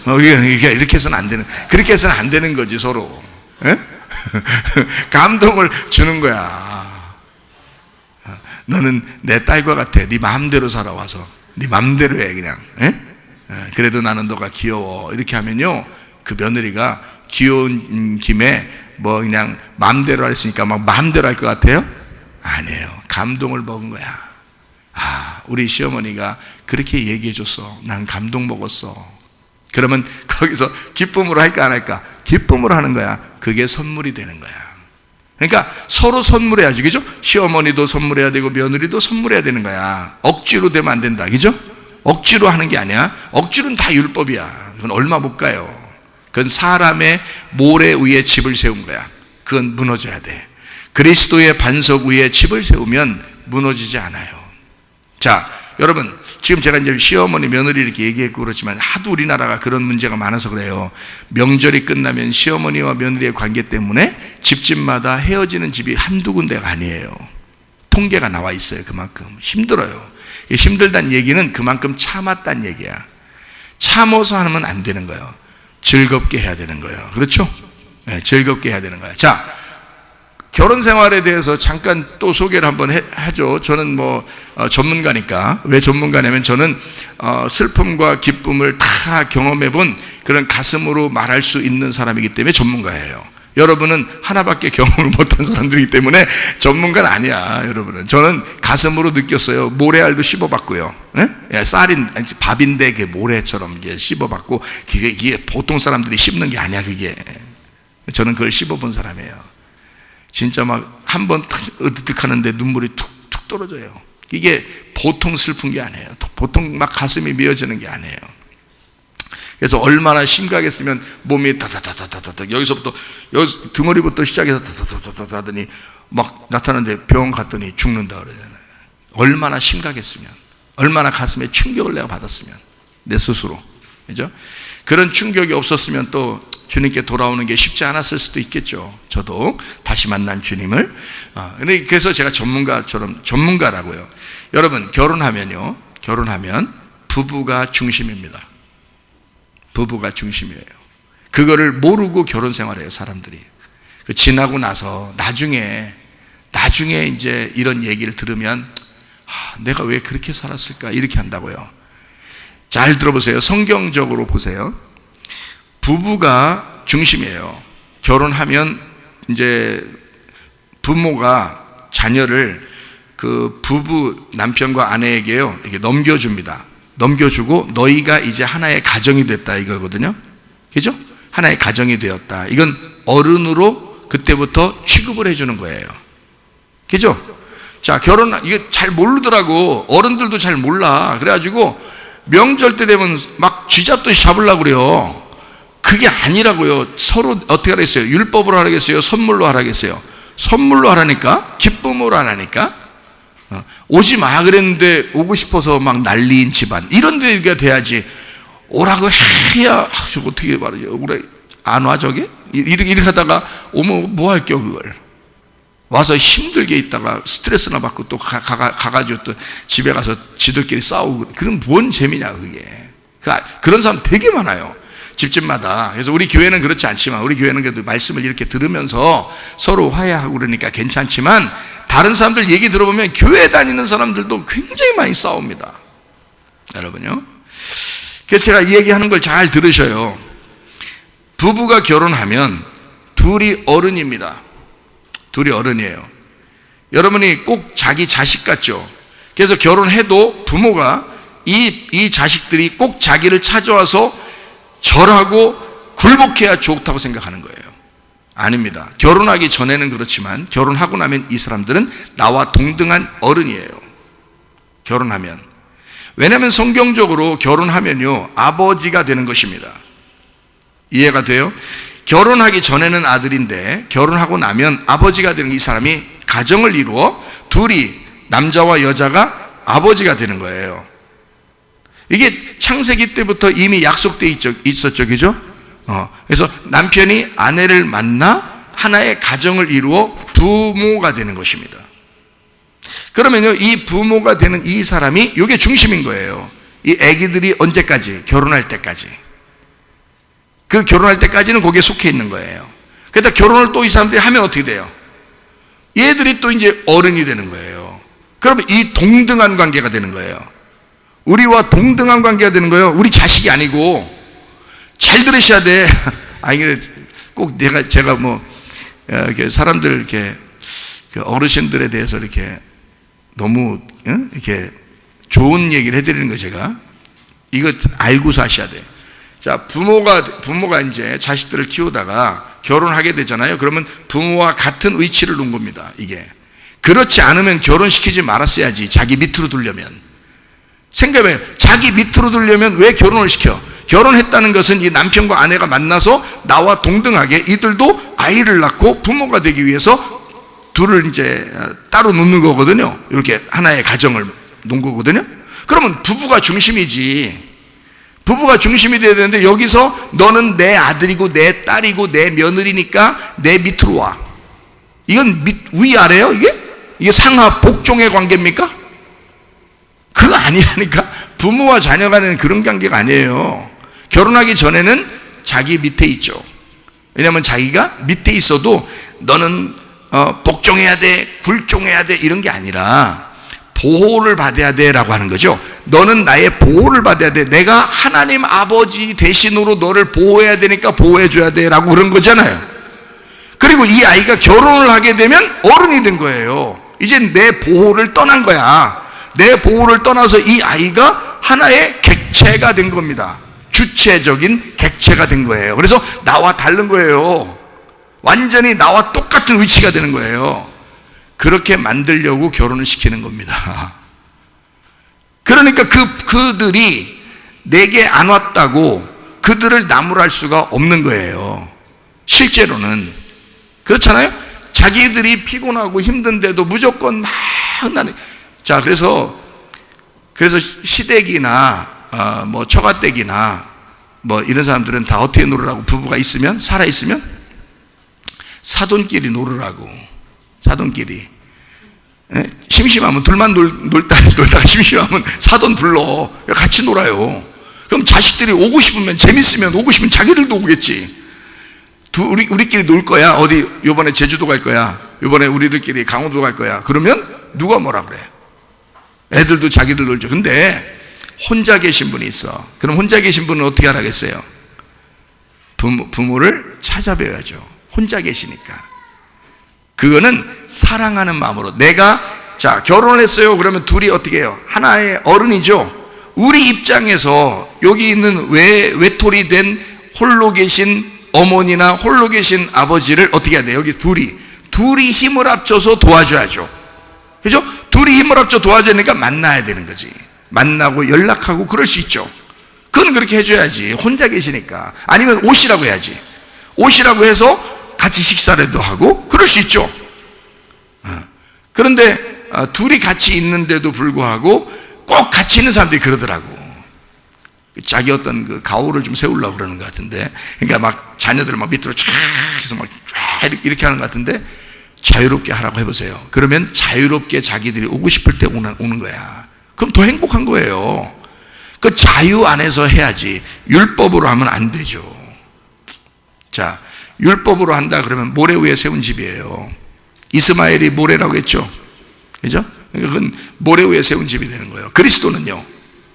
이게 이렇게 해서는 안 되는, 그렇게 해서는 안 되는 거지 서로. 감동을 주는 거야. 너는 내 딸과 같아. 네 마음대로 살아와서 네 마음대로 해 그냥. 그래도 나는 너가 귀여워. 이렇게 하면요 그 며느리가 귀여운 김에 뭐 그냥 마음대로 했으니까 막 마음대로 할 것 같아요? 아니에요. 감동을 먹은 거야. 우리 시어머니가 그렇게 얘기해 줬어. 나는 감동 먹었어. 그러면 거기서 기쁨으로 할까 안 할까? 기쁨으로 하는 거야. 그게 선물이 되는 거야. 그러니까 서로 선물해야지, 그죠? 시어머니도 선물해야 되고 며느리도 선물해야 되는 거야. 억지로 되면 안 된다, 그죠? 억지로 하는 게 아니야. 억지로는 다 율법이야. 그건 얼마 못 가요. 그건 사람의 모래 위에 집을 세운 거야. 그건 무너져야 돼. 그리스도의 반석 위에 집을 세우면 무너지지 않아요. 자, 여러분, 지금 제가 이제 시어머니, 며느리 이렇게 얘기했고 그렇지만 하도 우리나라가 그런 문제가 많아서 그래요. 명절이 끝나면 시어머니와 며느리의 관계 때문에 집집마다 헤어지는 집이 한두 군데가 아니에요. 통계가 나와 있어요. 그만큼 힘들어요. 힘들다는 얘기는 그만큼 참았다는 얘기야. 참아서 하면 안 되는 거예요. 즐겁게 해야 되는 거예요. 그렇죠? 네, 즐겁게 해야 되는 거야. 자, 결혼 생활에 대해서 잠깐 또 소개를 한번 하죠. 저는 전문가니까. 왜 전문가냐면 저는 슬픔과 기쁨을 다 경험해 본 그런 가슴으로 말할 수 있는 사람이기 때문에 전문가예요. 여러분은 하나밖에 경험을 못한 사람들이기 때문에 전문가는 아니야. 여러분은. 저는 가슴으로 느꼈어요. 모래알도 씹어봤고요. 밥인데 그 모래처럼 씹어봤고, 이게 보통 사람들이 씹는 게 아니야. 그게. 저는 그걸 씹어본 사람이에요. 진짜 막 한 번 으득득 하는데 눈물이 툭툭 떨어져요. 이게 보통 슬픈 게 아니에요. 보통 막 가슴이 미어지는 게 아니에요. 그래서 얼마나 심각했으면 몸이 다다다다다다 여기서부터 여기 등허리부터 시작해서 다다다다다 하더니 막 나타나는데 병원 갔더니 죽는다 그러잖아요. 얼마나 심각했으면, 얼마나 가슴에 충격을 내가 받았으면, 내 스스로, 그죠? 그런 충격이 없었으면 또 주님께 돌아오는 게 쉽지 않았을 수도 있겠죠. 저도 다시 만난 주님을. 근데 그래서 제가 전문가라고요. 여러분, 결혼하면 부부가 중심입니다. 부부가 중심이에요. 그거를 모르고 결혼 생활해요, 사람들이. 지나고 나서 나중에 이제 이런 얘기를 들으면 내가 왜 그렇게 살았을까 이렇게 한다고요. 잘 들어보세요. 성경적으로 보세요. 부부가 중심이에요. 결혼하면 이제 부모가 자녀를 그 부부 남편과 아내에게요 이렇게 넘겨줍니다. 넘겨주고 너희가 이제 하나의 가정이 됐다 이거거든요. 그죠? 하나의 가정이 되었다. 이건 어른으로 그때부터 취급을 해주는 거예요. 그죠? 자, 이게 잘 모르더라고. 어른들도 잘 몰라. 그래가지고 명절 때 되면 막 쥐잡듯이 잡으려고 그래요. 그게 아니라고요. 서로 어떻게 하라겠어요? 율법으로 하라겠어요? 선물로 하라겠어요? 선물로 하라니까? 기쁨으로 하라니까? 오지 마 그랬는데 오고 싶어서 막 난리인 집안, 이런 데가 돼야지. 오라고 해야 저거 어떻게 말이죠? 그래 안 와 저게? 이렇게 하다가 오면 뭐 할게요 그걸. 와서 힘들게 있다가 스트레스나 받고 또 가가지고 또 집에 가서 지들끼리 싸우고, 그럼 뭔 재미냐 그게. 그런 사람 되게 많아요, 집집마다. 그래서 우리 교회는 그렇지 않지만, 우리 교회는 그래도 말씀을 이렇게 들으면서 서로 화해하고 그러니까 괜찮지만, 다른 사람들 얘기 들어보면 교회 다니는 사람들도 굉장히 많이 싸웁니다, 여러분요. 그래서 제가 이 얘기하는 걸 잘 들으셔요. 부부가 결혼하면 둘이 어른입니다. 둘이 어른이에요. 여러분이 꼭 자기 자식 같죠? 그래서 결혼해도 부모가 이 자식들이 꼭 자기를 찾아와서 절하고 굴복해야 좋다고 생각하는 거예요. 아닙니다. 결혼하기 전에는 그렇지만 결혼하고 나면 이 사람들은 나와 동등한 어른이에요. 결혼하면. 왜냐하면 성경적으로 결혼하면요 아버지가 되는 것입니다. 이해가 돼요? 결혼하기 전에는 아들인데 결혼하고 나면 아버지가 되는, 이 사람이 가정을 이루어 둘이, 남자와 여자가 아버지가 되는 거예요. 이게 창세기 때부터 이미 약속되어 있었죠, 그죠? 그래서 남편이 아내를 만나 하나의 가정을 이루어 부모가 되는 것입니다. 그러면요, 이 부모가 되는 이 사람이 이게 중심인 거예요. 이 아기들이 언제까지? 결혼할 때까지. 그 결혼할 때까지는 거기에 속해 있는 거예요. 그러다 결혼을 또 이 사람들이 하면 어떻게 돼요? 얘들이 또 이제 어른이 되는 거예요. 그러면 이 동등한 관계가 되는 거예요. 우리와 동등한 관계가 되는 거예요. 우리 자식이 아니고. 잘 들으셔야 돼. 아니, 꼭 제가 뭐 이렇게 사람들 이렇게 어르신들에 대해서 이렇게 너무 이렇게 좋은 얘기를 해드리는 거 제가 이거 알고서 하셔야 돼요. 자, 부모가 이제 자식들을 키우다가 결혼하게 되잖아요. 그러면 부모와 같은 위치를 놓은 겁니다. 이게 그렇지 않으면 결혼시키지 말았어야지. 자기 밑으로 두려면. 생각해봐요. 자기 밑으로 두려면 왜 결혼을 시켜? 결혼했다는 것은 이 남편과 아내가 만나서 나와 동등하게 이들도 아이를 낳고 부모가 되기 위해서 둘을 이제 따로 놓는 거거든요. 이렇게 하나의 가정을 놓은 거거든요. 그러면 부부가 중심이지. 부부가 중심이 돼야 되는데 여기서 너는 내 아들이고 내 딸이고 내 며느리니까 내 밑으로 와. 이건 위아래요? 이게 상하 복종의 관계입니까? 그거 아니라니까. 부모와 자녀 간에는 그런 관계가 아니에요. 결혼하기 전에는 자기 밑에 있죠. 왜냐하면 자기가 밑에 있어도 너는 복종해야 돼, 굴종해야 돼 이런 게 아니라 보호를 받아야 돼 라고 하는 거죠. 너는 나의 보호를 받아야 돼. 내가 하나님 아버지 대신으로 너를 보호해야 되니까 보호해 줘야 돼 라고 그런 거잖아요. 그리고 이 아이가 결혼을 하게 되면 어른이 된 거예요. 이제 내 보호를 떠난 거야. 내 보호를 떠나서 이 아이가 하나의 객체가 된 겁니다. 주체적인 객체가 된 거예요. 그래서 나와 다른 거예요. 완전히 나와 똑같은 위치가 되는 거예요. 그렇게 만들려고 결혼을 시키는 겁니다. 그러니까 그들이 내게 안 왔다고 그들을 나무랄 수가 없는 거예요. 실제로는 그렇잖아요. 자기들이 피곤하고 힘든데도 무조건 막 나는. 자, 그래서 시댁이나 뭐 처가댁이나 뭐 이런 사람들은 다 어떻게 놀으라고? 부부가 있으면, 살아 있으면 사돈끼리 놀으라고. 사돈끼리. 심심하면 둘만 놀다가 심심하면 사돈 불러. 같이 놀아요. 그럼 자식들이 오고 싶으면, 재밌으면 오고 싶으면 자기들도 오겠지. 우리끼리 놀 거야. 어디 요번에 제주도 갈 거야. 요번에 우리들끼리 강원도 갈 거야. 그러면 누가 뭐라 그래? 애들도 자기들 놀죠. 근데 혼자 계신 분이 있어. 그럼 혼자 계신 분은 어떻게 하라겠어요? 부모를 찾아뵈야죠. 혼자 계시니까. 그거는 사랑하는 마음으로. 내가 자 결혼을 했어요. 그러면 둘이 어떻게 해요? 하나의 어른이죠. 우리 입장에서 여기 있는 외톨이 된 홀로 계신 어머니나 홀로 계신 아버지를 어떻게 해야 돼요? 여기 둘이 힘을 합쳐서 도와줘야죠. 그죠? 둘이 힘을 합쳐 도와주니까 만나야 되는 거지. 만나고 연락하고 그럴 수 있죠. 그건 그렇게 해줘야지. 혼자 계시니까. 아니면 오시라고 해야지. 오시라고 해서 같이 식사라도 하고 그럴 수 있죠. 그런데 둘이 같이 있는데도 불구하고 꼭 같이 있는 사람들이 그러더라고. 자기 어떤 그 가오를 좀 세우려고 그러는 것 같은데, 그러니까 막 자녀들을 막 밑으로 쫙 해서 막 쫙 이렇게 하는 것 같은데, 자유롭게 하라고 해보세요. 그러면 자유롭게 자기들이 오고 싶을 때 오는 거야. 그럼 더 행복한 거예요. 그 자유 안에서 해야지 율법으로 하면 안 되죠. 자, 율법으로 한다 그러면 모래 위에 세운 집이에요. 이스마엘이 모래라고 했죠. 그죠? 그러니까 그건 모래 위에 세운 집이 되는 거예요. 그리스도는요,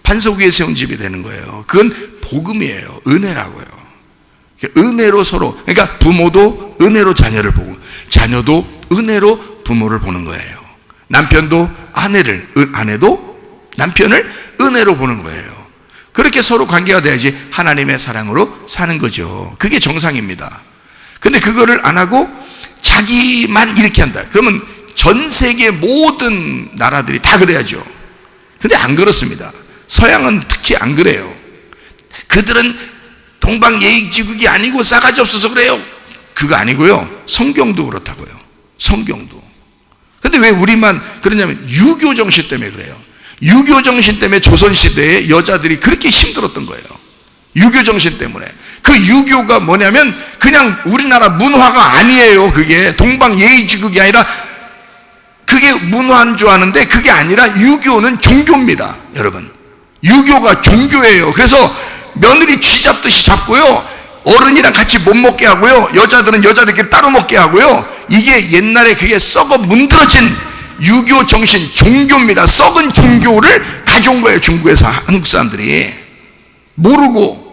반석 위에 세운 집이 되는 거예요. 그건 복음이에요. 은혜라고요. 은혜로 서로, 그러니까 부모도 은혜로 자녀를 보고 자녀도 은혜로 부모를 보는 거예요. 남편도 아내도 남편을 은혜로 보는 거예요. 그렇게 서로 관계가 돼야지 하나님의 사랑으로 사는 거죠. 그게 정상입니다. 근데 그거를 안 하고 자기만 이렇게 한다. 그러면 전 세계 모든 나라들이 다 그래야죠. 근데 안 그렇습니다. 서양은 특히 안 그래요. 그들은 동방예의지국이 아니고 싸가지 없어서 그래요. 그거 아니고요. 성경도 그렇다고요. 성경도. 근데 왜 우리만 그러냐면 유교 정신 때문에 그래요. 유교 정신 때문에 조선시대에 여자들이 그렇게 힘들었던 거예요. 유교 정신 때문에. 그 유교가 뭐냐면 그냥 우리나라 문화가 아니에요. 그게 동방예의지국이 아니라 그게 문화인 줄 아는데 그게 아니라 유교는 종교입니다. 여러분, 유교가 종교예요. 그래서 며느리 쥐잡듯이 잡고요, 어른이랑 같이 못 먹게 하고요, 여자들은 여자들끼리 따로 먹게 하고요. 이게 옛날에 그게 썩어 문드러진 유교 정신, 종교입니다. 썩은 종교를 가져온 거예요. 중국에서 한국 사람들이 모르고.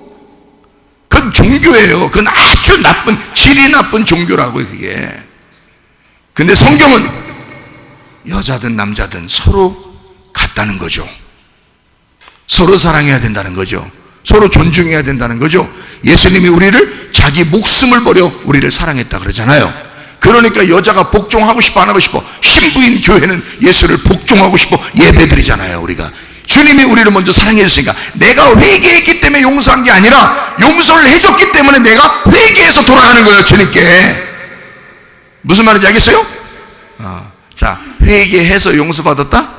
그 그건 종교예요. 그건 아주 나쁜, 질이 나쁜 종교라고요, 그게. 근데 성경은 여자든 남자든 서로 같다는 거죠. 서로 사랑해야 된다는 거죠. 서로 존중해야 된다는 거죠. 예수님이 우리를 자기 목숨을 버려 우리를 사랑했다 그러잖아요. 그러니까 여자가 복종하고 싶어 안 하고 싶어? 신부인 교회는 예수를 복종하고 싶어 예배드리잖아요. 우리가 주님이 우리를 먼저 사랑해 줬으니까, 내가 회개했기 때문에 용서한 게 아니라 용서를 해줬기 때문에 내가 회개해서 돌아가는 거예요, 주님께. 무슨 말인지 알겠어요? 자, 회개해서 용서받았다?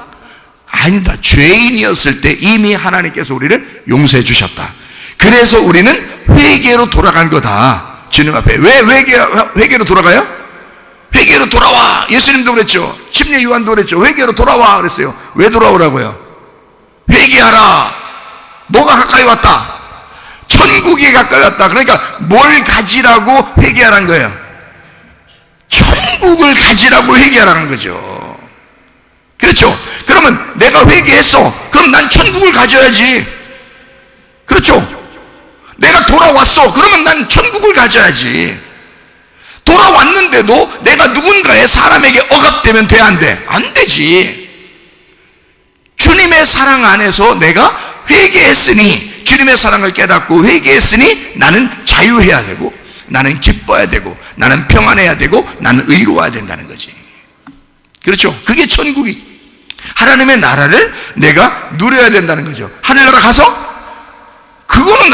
아니다. 죄인이었을 때 이미 하나님께서 우리를 용서해 주셨다. 그래서 우리는 회개로 돌아간 거다, 주님 앞에. 왜 회개로 돌아가요? 회개로 돌아와. 예수님도 그랬죠. 침례 요한도 그랬죠. 회개로 돌아와 그랬어요. 왜 돌아오라고요? 회개하라. 뭐가 가까이 왔다? 천국이 가까이 왔다. 그러니까 뭘 가지라고 회개하라는 거예요? 천국을 가지라고 회개하라는 거죠. 그렇죠? 그러면 내가 회개했어. 그럼 난 천국을 가져야지. 그렇죠? 내가 돌아왔어. 그러면 난 천국을 가져야지. 돌아왔는데도 내가 누군가의 사람에게 억압되면 돼, 안 돼? 안 되지. 주님의 사랑 안에서 내가 회개했으니, 주님의 사랑을 깨닫고 회개했으니 나는 자유해야 되고, 나는 기뻐야 되고, 나는 평안해야 되고, 나는 의로워야 된다는 거지. 그렇죠? 그게 천국이, 하나님의 나라를 내가 누려야 된다는 거죠. 하늘나라 가서 그거는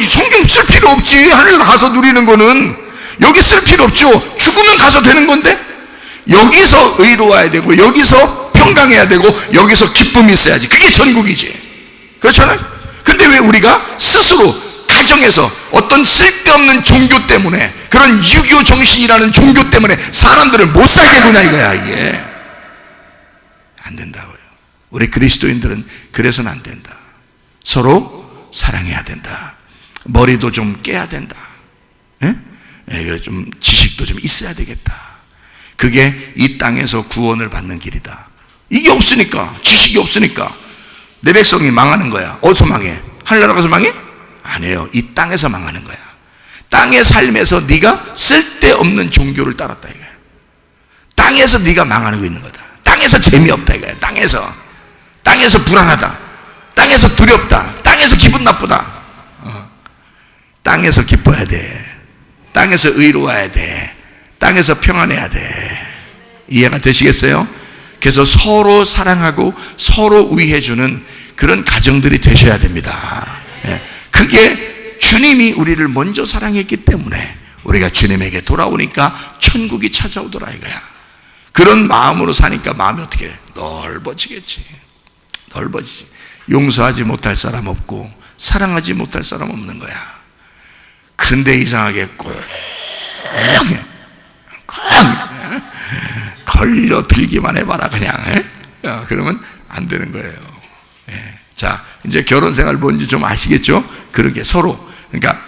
성경 쓸 필요 없지. 하늘나라 가서 누리는 거는 여기 쓸 필요 없죠. 죽으면 가서 되는 건데, 여기서 의로워야 되고, 여기서 평강해야 되고, 여기서 기쁨이 있어야지. 그게 천국이지. 그렇잖아요? 근데 왜 우리가 스스로 가정에서 어떤 쓸데없는 종교 때문에, 그런 유교 정신이라는 종교 때문에 사람들을 못 살게 구냐 이거야. 이게 안 된다고요. 우리 그리스도인들은 그래서는 안 된다. 서로 사랑해야 된다. 머리도 좀 깨야 된다. 좀 지식도 좀 있어야 되겠다. 그게 이 땅에서 구원을 받는 길이다. 이게 없으니까, 지식이 없으니까 내 백성이 망하는 거야. 어디서 망해? 하늘나라 가서 망해? 아니에요. 이 땅에서 망하는 거야. 땅의 삶에서 네가 쓸데없는 종교를 따랐다 이거야. 땅에서 네가 망하고 있는 거다. 땅에서 재미없다 이거야. 땅에서 불안하다. 땅에서 두렵다. 땅에서 기분 나쁘다. 땅에서 기뻐야 돼. 땅에서 의로워야 돼. 땅에서 평안해야 돼. 이해가 되시겠어요? 그래서 서로 사랑하고 서로 위해주는 그런 가정들이 되셔야 됩니다. 그게 주님이 우리를 먼저 사랑했기 때문에 우리가 주님에게 돌아오니까 천국이 찾아오더라 이거야. 그런 마음으로 사니까 마음이 어떻게 해? 넓어지겠지. 넓어지지. 용서하지 못할 사람 없고 사랑하지 못할 사람 없는 거야. 근데 이상하게 꼭 걸려 들기만 해봐라 그냥. 그러면 안 되는 거예요. 자, 이제 결혼 생활 뭔지 좀 아시겠죠? 그러게 서로, 그러니까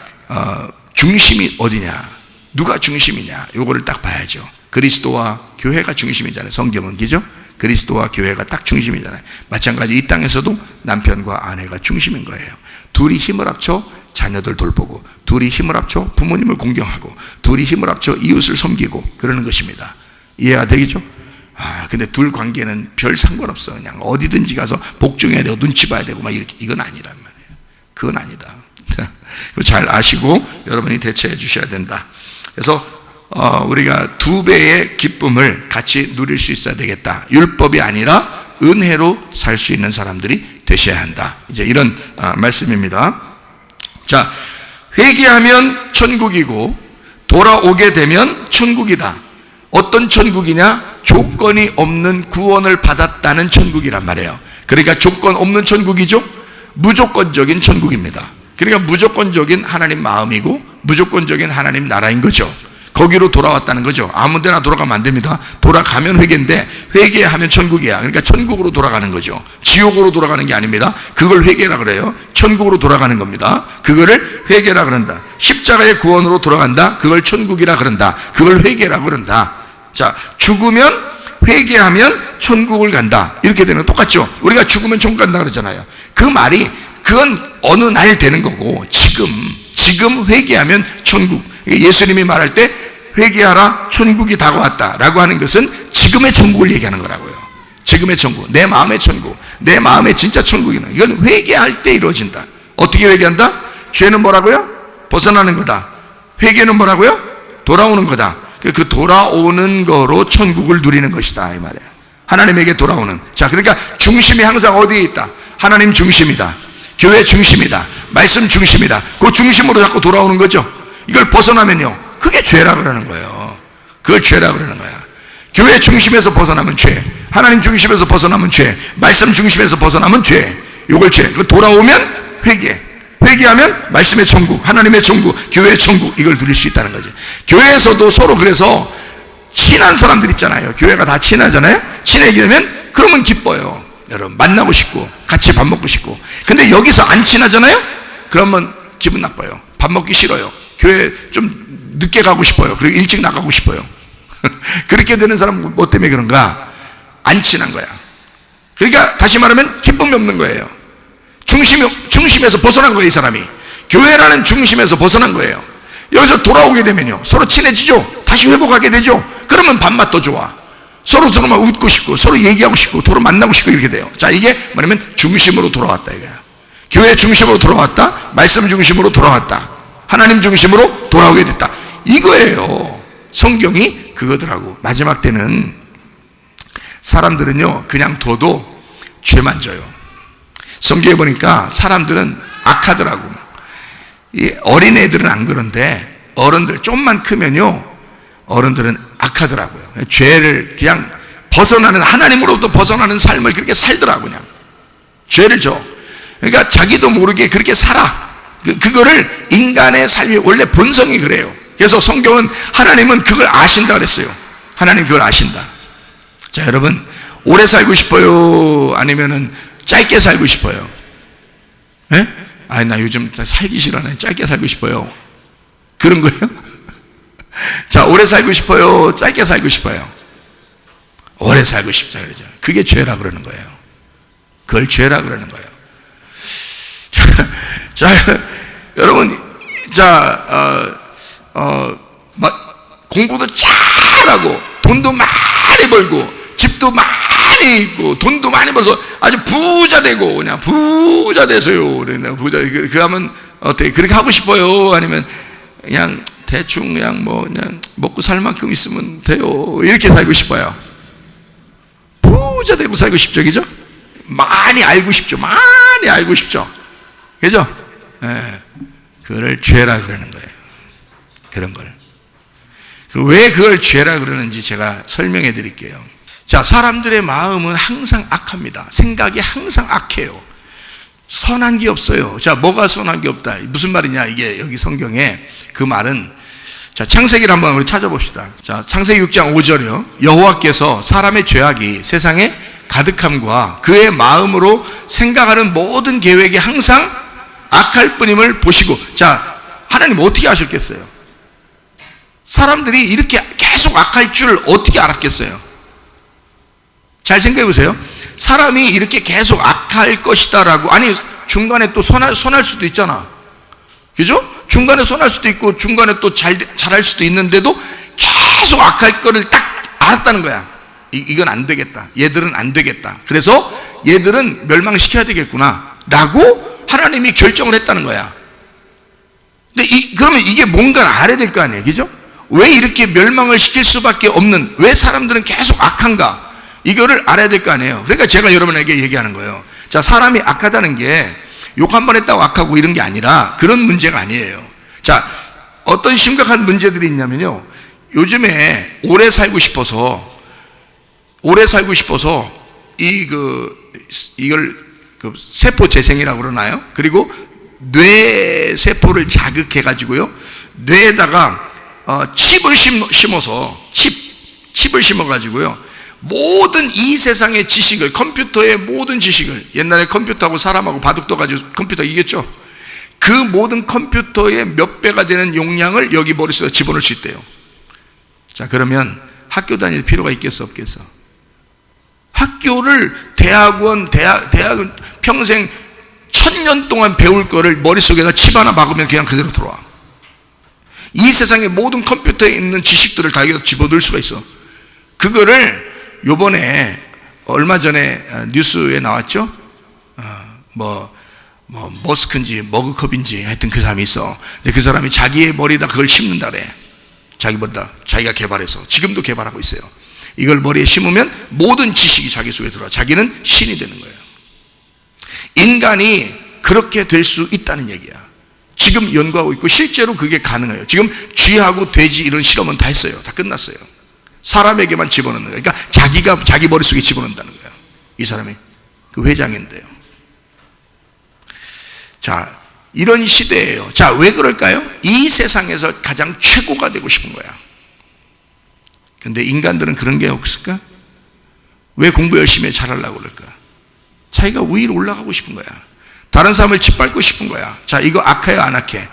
중심이 어디냐, 누가 중심이냐, 요거를 딱 봐야죠. 그리스도와 교회가 중심이잖아요. 성경은, 그죠? 그리스도와 교회가 딱 중심이잖아요. 마찬가지 이 땅에서도 남편과 아내가 중심인 거예요. 둘이 힘을 합쳐 자녀들 돌보고, 둘이 힘을 합쳐 부모님을 공경하고, 둘이 힘을 합쳐 이웃을 섬기고 그러는 것입니다. 이해가 되겠죠? 근데 둘 관계는 별 상관없어. 그냥 어디든지 가서 복종해야 되고 눈치 봐야 되고 막 이렇게, 이건 아니란 말이에요. 그건 아니다. 잘 아시고 여러분이 대처해 주셔야 된다. 그래서 우리가 두 배의 기쁨을 같이 누릴 수 있어야 되겠다. 율법이 아니라 은혜로 살 수 있는 사람들이 되셔야 한다. 이제 이런 말씀입니다. 자, 회개하면 천국이고 돌아오게 되면 천국이다. 어떤 천국이냐? 조건이 없는 구원을 받았다는 천국이란 말이에요. 그러니까 조건 없는 천국이죠? 무조건적인 천국입니다. 그러니까 무조건적인 하나님 마음이고 무조건적인 하나님 나라인 거죠. 거기로 돌아왔다는 거죠. 아무 데나 돌아가면 안 됩니다. 돌아가면 회개인데 회개하면 천국이야. 그러니까 천국으로 돌아가는 거죠. 지옥으로 돌아가는 게 아닙니다. 그걸 회개라 그래요. 천국으로 돌아가는 겁니다. 그거를 회개라 그런다. 십자가의 구원으로 돌아간다. 그걸 천국이라 그런다. 그걸 회개라 그런다. 자, 죽으면 회개하면 천국을 간다. 이렇게 되는 거 똑같죠. 우리가 죽으면 천국 간다 그러잖아요. 그 말이 그건 어느 날 되는 거고, 지금 회개하면 천국. 예수님이 말할 때 회개하라 천국이 다가왔다라고 하는 것은 지금의 천국을 얘기하는 거라고요. 지금의 천국, 내 마음의 천국, 내 마음의 진짜 천국이는 이건 회개할 때 이루어진다. 어떻게 회개한다? 죄는 뭐라고요? 벗어나는 거다. 회개는 뭐라고요? 돌아오는 거다. 그 돌아오는 거로 천국을 누리는 것이다 이 말이에요. 하나님에게 돌아오는. 자, 그러니까 중심이 항상 어디에 있다? 하나님 중심이다, 교회 중심이다, 말씀 중심이다. 그 중심으로 자꾸 돌아오는 거죠. 이걸 벗어나면요, 그게 죄라 그러는 거예요. 그걸 죄라 그러는 거야. 교회 중심에서 벗어나면 죄, 하나님 중심에서 벗어나면 죄, 말씀 중심에서 벗어나면 죄. 요걸 죄. 그 돌아오면 회개, 회개하면 말씀의 천국, 하나님의 천국, 교회의 천국, 이걸 누릴 수 있다는 거지. 교회에서도 서로 그래서 친한 사람들 있잖아요. 교회가 다 친하잖아요. 친해지면 그러면 기뻐요. 여러분 만나고 싶고 같이 밥 먹고 싶고. 근데 여기서 안 친하잖아요. 그러면 기분 나빠요. 밥 먹기 싫어요. 교회 좀 늦게 가고 싶어요. 그리고 일찍 나가고 싶어요. 그렇게 되는 사람은 뭐 때문에 그런가? 안 친한 거야. 그러니까 다시 말하면 기쁨이 없는 거예요. 중심에서 벗어난 거예요. 이 사람이 교회라는 중심에서 벗어난 거예요. 여기서 돌아오게 되면요, 서로 친해지죠. 다시 회복하게 되죠. 그러면 밥맛도 좋아. 서로 들어만 웃고 싶고, 서로 얘기하고 싶고, 서로 만나고 싶고, 이렇게 돼요. 자, 이게 뭐냐면 중심으로 돌아왔다 이거야. 교회 중심으로 돌아왔다, 말씀 중심으로 돌아왔다, 하나님 중심으로 돌아오게 됐다, 이거예요. 성경이 그거더라고. 마지막 때는 사람들은요 그냥 둬도 죄만 져요. 성경에 보니까 사람들은 악하더라고. 이 어린애들은 안 그런데 어른들 좀만 크면요, 어른들은 악하더라고요. 죄를 그냥 벗어나는, 하나님으로부터 벗어나는 삶을 그렇게 살더라고. 그냥 죄를 져. 그러니까 자기도 모르게 그렇게 살아. 그거를 인간의 삶이 원래 본성이 그래요. 그래서 성경은, 하나님은 그걸 아신다 그랬어요. 하나님 그걸 아신다. 자, 여러분 오래 살고 싶어요? 아니면은 짧게 살고 싶어요? 예? 아니 나 요즘 살기 싫어요. 짧게 살고 싶어요. 그런 거예요? 자, 오래 살고 싶어요? 짧게 살고 싶어요? 오래 살고 싶다 그러죠. 그게 죄라 그러는 거예요. 그걸 죄라 그러는 거예요. 자, 여러분, 자, 공부도 잘하고 돈도 많이 벌고 집도 많이 있고 돈도 많이 벌어서 아주 부자 되고, 그냥 부자 되세요. 그러나 부자, 그 하면 어떻게 그렇게 하고 싶어요? 아니면 그냥 대충 그냥 뭐 그냥 먹고 살 만큼 있으면 돼요, 이렇게 살고 싶어요? 부자 되고 살고 싶죠, 그죠? 많이 알고 싶죠, 많이 알고 싶죠, 그죠? 예, 그걸 죄라 그러는 거예요. 그런 걸. 왜 그걸 죄라 그러는지 제가 설명해 드릴게요. 자, 사람들의 마음은 항상 악합니다. 생각이 항상 악해요. 선한 게 없어요. 자, 뭐가 선한 게 없다? 무슨 말이냐? 이게 여기 성경에 그 말은, 자, 창세기를 한번 우리 찾아봅시다. 자, 창세기 6장 5절이요. 여호와께서 사람의 죄악이 세상에 가득함과 그의 마음으로 생각하는 모든 계획이 항상 악할 뿐임을 보시고. 자, 하나님 어떻게 아셨겠어요? 사람들이 이렇게 계속 악할 줄 어떻게 알았겠어요? 잘 생각해 보세요. 사람이 이렇게 계속 악할 것이다라고, 아니 중간에 또 선할 수도 있잖아, 그죠? 중간에 선할 수도 있고 중간에 또 잘할 수도 있는데도 계속 악할 거를 딱 알았다는 거야. 이건 안 되겠다, 얘들은 안 되겠다, 그래서 얘들은 멸망시켜야 되겠구나 라고 하나님이 결정을 했다는 거야. 근데 그러면 이게 뭔가를 알아야 될 거 아니에요, 그죠? 왜 이렇게 멸망을 시킬 수밖에 없는, 왜 사람들은 계속 악한가, 이거를 알아야 될 거 아니에요. 그러니까 제가 여러분에게 얘기하는 거예요. 자, 사람이 악하다는 게 욕 한 번 했다고 악하고 이런 게 아니라 그런 문제가 아니에요. 자, 어떤 심각한 문제들이 있냐면요, 요즘에 오래 살고 싶어서 이걸 세포 재생이라고 그러나요? 그리고 뇌 세포를 자극해 가지고요, 뇌에다가 칩을 심어서 칩을 심어 가지고요, 모든 이 세상의 지식을, 컴퓨터의 모든 지식을, 옛날에 컴퓨터하고 사람하고 바둑 둬가지고 컴퓨터 이겼죠? 그 모든 컴퓨터의 몇 배가 되는 용량을 여기 머릿속에 집어넣을 수 있대요. 자, 그러면 학교 다닐 필요가 있겠어, 없겠어? 학교를, 대학은 평생 1000년 동안 배울 거를 머릿속에다 칩 하나 박으면 그냥 그대로 들어와. 이 세상의 모든 컴퓨터에 있는 지식들을 다 여기다 집어넣을 수가 있어. 그거를 요번에 얼마 전에 뉴스에 나왔죠. 머스크인지 머그컵인지 하여튼 그 사람이 있어. 근데 그 사람이 자기의 머리에다 그걸 심는다 그래. 자기 머리다 자기가 개발해서 지금도 개발하고 있어요. 이걸 머리에 심으면 모든 지식이 자기 속에 들어와. 자기는 신이 되는 거예요. 인간이 그렇게 될 수 있다는 얘기야. 지금 연구하고 있고 실제로 그게 가능해요. 지금 쥐하고 돼지 이런 실험은 다 했어요. 다 끝났어요. 사람에게만 집어넣는 거예요. 그러니까 자기가 자기 머릿속에 집어넣는다는 거예요. 이 사람이 그 회장인데요. 자, 이런 시대예요. 자, 왜 그럴까요? 이 세상에서 가장 최고가 되고 싶은 거야. 근데 인간들은 그런 게 없을까? 왜 공부 열심히 잘하려고 그럴까? 자기가 위로 올라가고 싶은 거야. 다른 사람을 짓밟고 싶은 거야. 자, 이거 악해요, 안 악해?